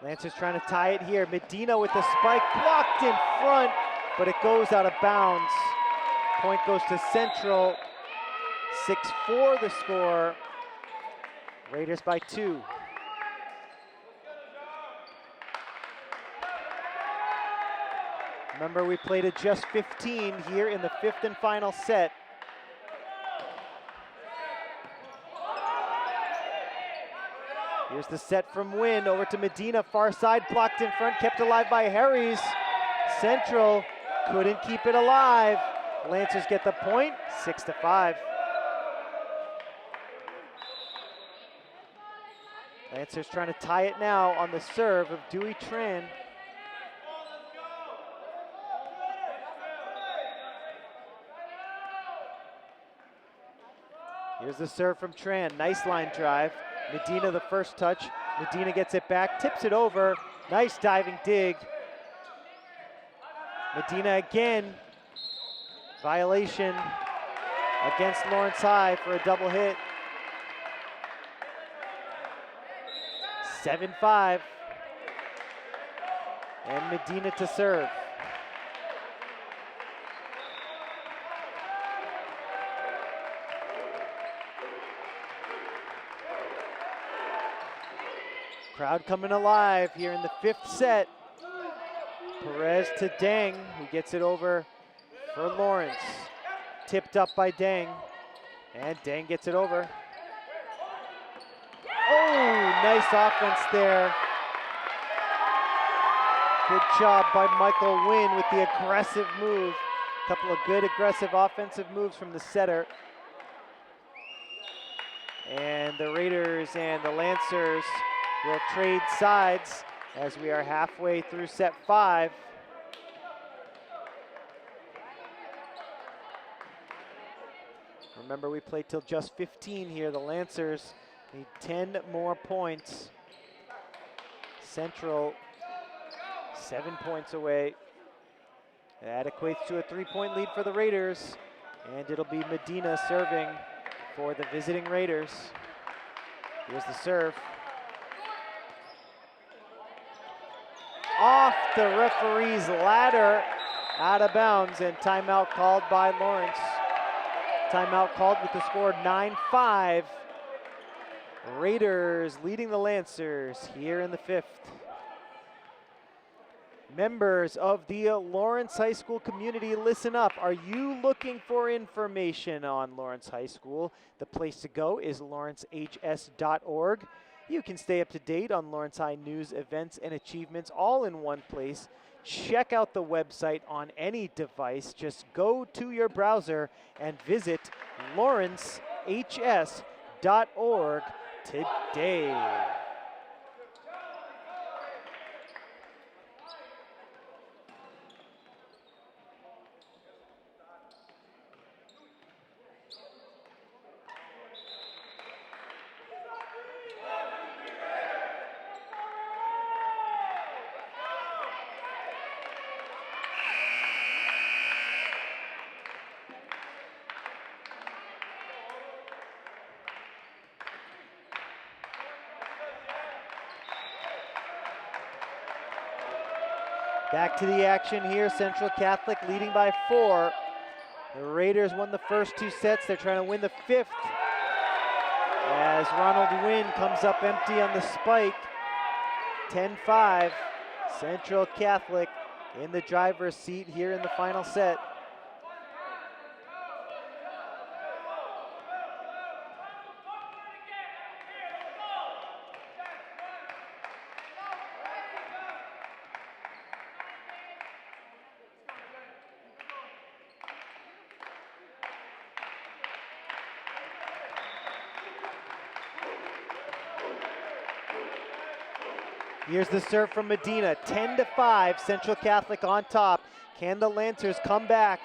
Lancers trying to tie it here. Medina with the spike, blocked in front, but it goes out of bounds. Point goes to Central. 6-4 the score. Raiders by 2. Remember, we played at just 15 here in the 5th and final set. Here's the set from Wynn, over to Medina, far side, blocked in front, kept alive by Harries. Central couldn't keep it alive. Lancers get the point, 6-5. Lancers trying to tie it now on the serve of Dewey Tran. Here's the serve from Tran, nice line drive. Medina the first touch. Medina gets it back, tips it over. Nice diving dig. Medina again. Violation against Lawrence High for a double hit. 7-5. And Medina to serve. Crowd coming alive here in the 5th set. Perez to Deng, who gets it over for Lawrence. Tipped up by Deng, and Deng gets it over. Oh, nice offense there. Good job by Michael Nguyen with the aggressive move. Couple of good aggressive offensive moves from the setter. And the Raiders and the Lancers will trade sides as we are halfway through set 5. Remember, we played till just 15 here. The Lancers need 10 more points. Central 7 points away. That equates to a 3-point lead for the Raiders. And it'll be Medina serving for the visiting Raiders. Here's the serve. Off the referee's ladder, out of bounds, and timeout called by Lawrence. Timeout called with the score 9-5. Raiders leading the Lancers here in the 5th. Members of the Lawrence High School community, listen up. Are you looking for information on Lawrence High School? The place to go is lawrencehs.org. You can stay up to date on Lawrence High news, events, and achievements all in one place. Check out the website on any device. Just go to your browser and visit lawrencehs.org today. Back to the action here. Central Catholic leading by 4. The Raiders won the first 2 sets. They're trying to win the 5th. As Ronald Nguyen comes up empty on the spike. 10-5. Central Catholic in the driver's seat here in the final set. Here's the serve from Medina, 10-5, Central Catholic on top. Can the Lancers come back?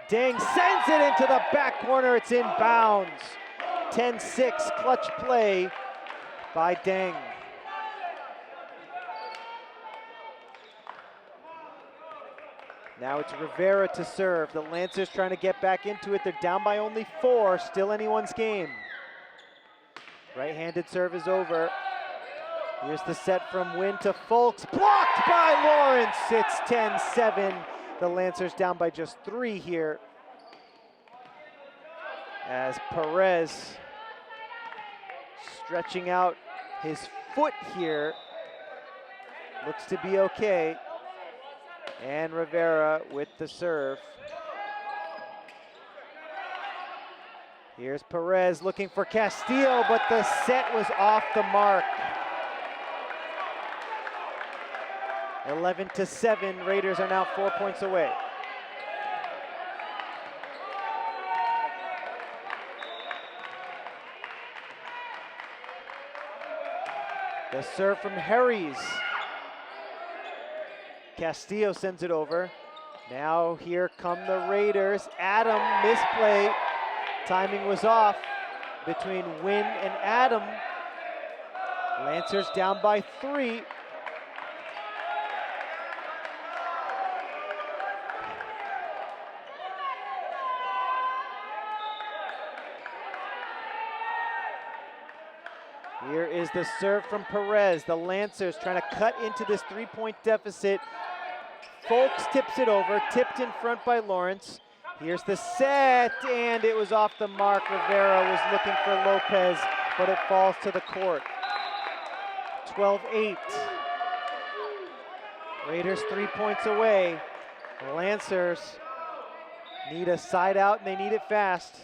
Deng sends it into the back corner, it's in bounds. 10-6, clutch play by Deng. Now it's Rivera to serve. The Lancers trying to get back into it. They're down by only 4, still anyone's game. Right-handed serve is over. Here's the set from Nguyen to Folks, blocked by Lawrence. It's 10-7. The Lancers down by just 3 here. As Perez stretching out his foot here. Looks to be okay. And Rivera with the serve. Here's Perez looking for Castillo, but the set was off the mark. 11-7, Raiders are now 4 points away. The serve from Harries. Castillo sends it over. Now here come the Raiders. Adam, misplay. Timing was off between Nguyen and Adam. Lancers down by 3. Here is the serve from Perez. The Lancers trying to cut into this 3-point deficit Folks tips it over, tipped in front by Lawrence. Here's the set, and it was off the mark. Rivera was looking for Lopez, but it falls to the court. 12-8. Raiders 3 points away. The Lancers need a side out, and they need it fast.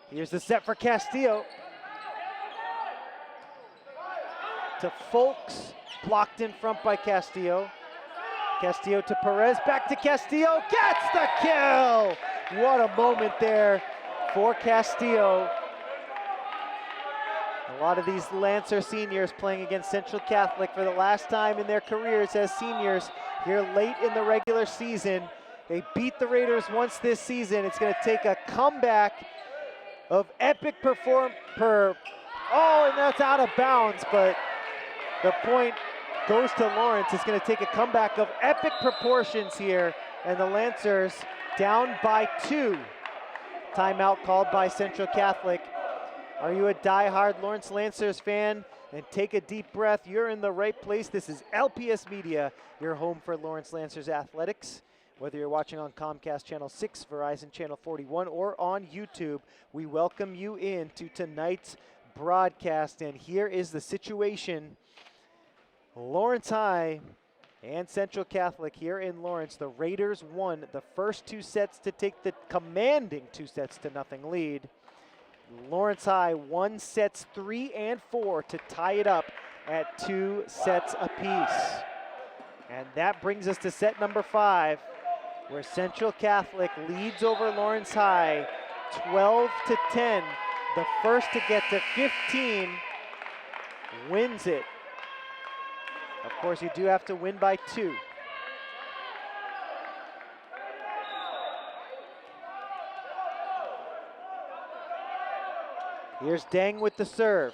Here's the set for Castillo. To Folks, blocked in front by Castillo. Castillo to Perez, back to Castillo, gets the kill! What a moment there for Castillo. A lot of these Lancer seniors playing against Central Catholic for the last time in their careers as seniors here late in the regular season. They beat the Raiders once this season. It's gonna take a comeback of epic oh, and that's out of bounds, but the point goes to Lawrence. It's going to take a comeback of epic proportions here, and the Lancers down by 2. Timeout called by Central Catholic. Are you a die-hard Lawrence Lancers fan? And take a deep breath. You're in the right place. This is LPS Media, your home for Lawrence Lancers athletics. Whether you're watching on Comcast Channel 6, Verizon Channel 41, or on YouTube, we welcome you in to tonight's broadcast. And here is the situation. Lawrence High and Central Catholic here in Lawrence. The Raiders won the first 2 sets to take the commanding 2-0 lead. Lawrence High won sets 3 and 4 to tie it up at 2 sets apiece. And that brings us to set number 5, where Central Catholic leads over Lawrence High 12-10. The first to get to 15 wins it. Of course, you do have to win by 2. Here's Deng with the serve.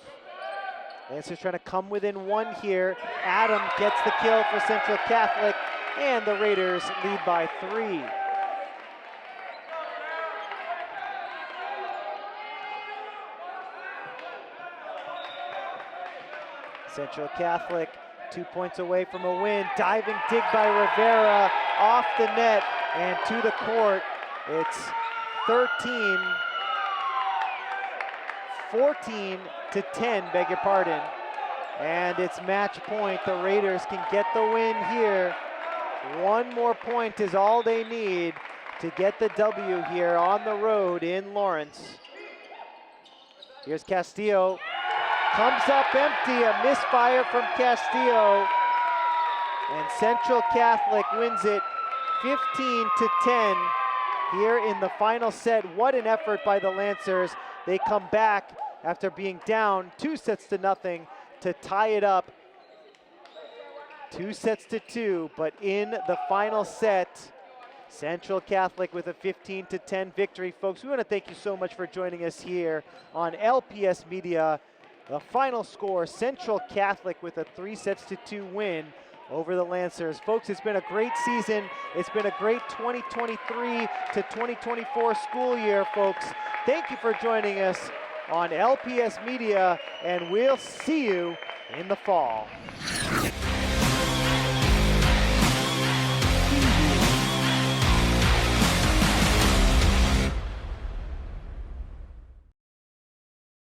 Lancers trying to come within 1 here. Adam gets the kill for Central Catholic, and the Raiders lead by 3. Central Catholic 2 points away from a win. Diving dig by Rivera off the net and to the court. It's 14-10, beg your pardon. And it's match point. The Raiders can get the win here. 1 more point is all they need to get the W here on the road in Lawrence. Here's Castillo. Comes up empty, a misfire from Castillo. And Central Catholic wins it 15-10 here in the final set. What an effort by the Lancers. They come back after being down 2-0 to tie it up 2-2, but in the final set, Central Catholic with a 15-10 victory. Folks, we want to thank you so much for joining us here on LPS Media. The final score, Central Catholic with a 3-2 win over the Lancers. Folks, it's been a great season. It's been a great 2023 to 2024 school year, folks. Thank you for joining us on LPS Media, and we'll see you in the fall.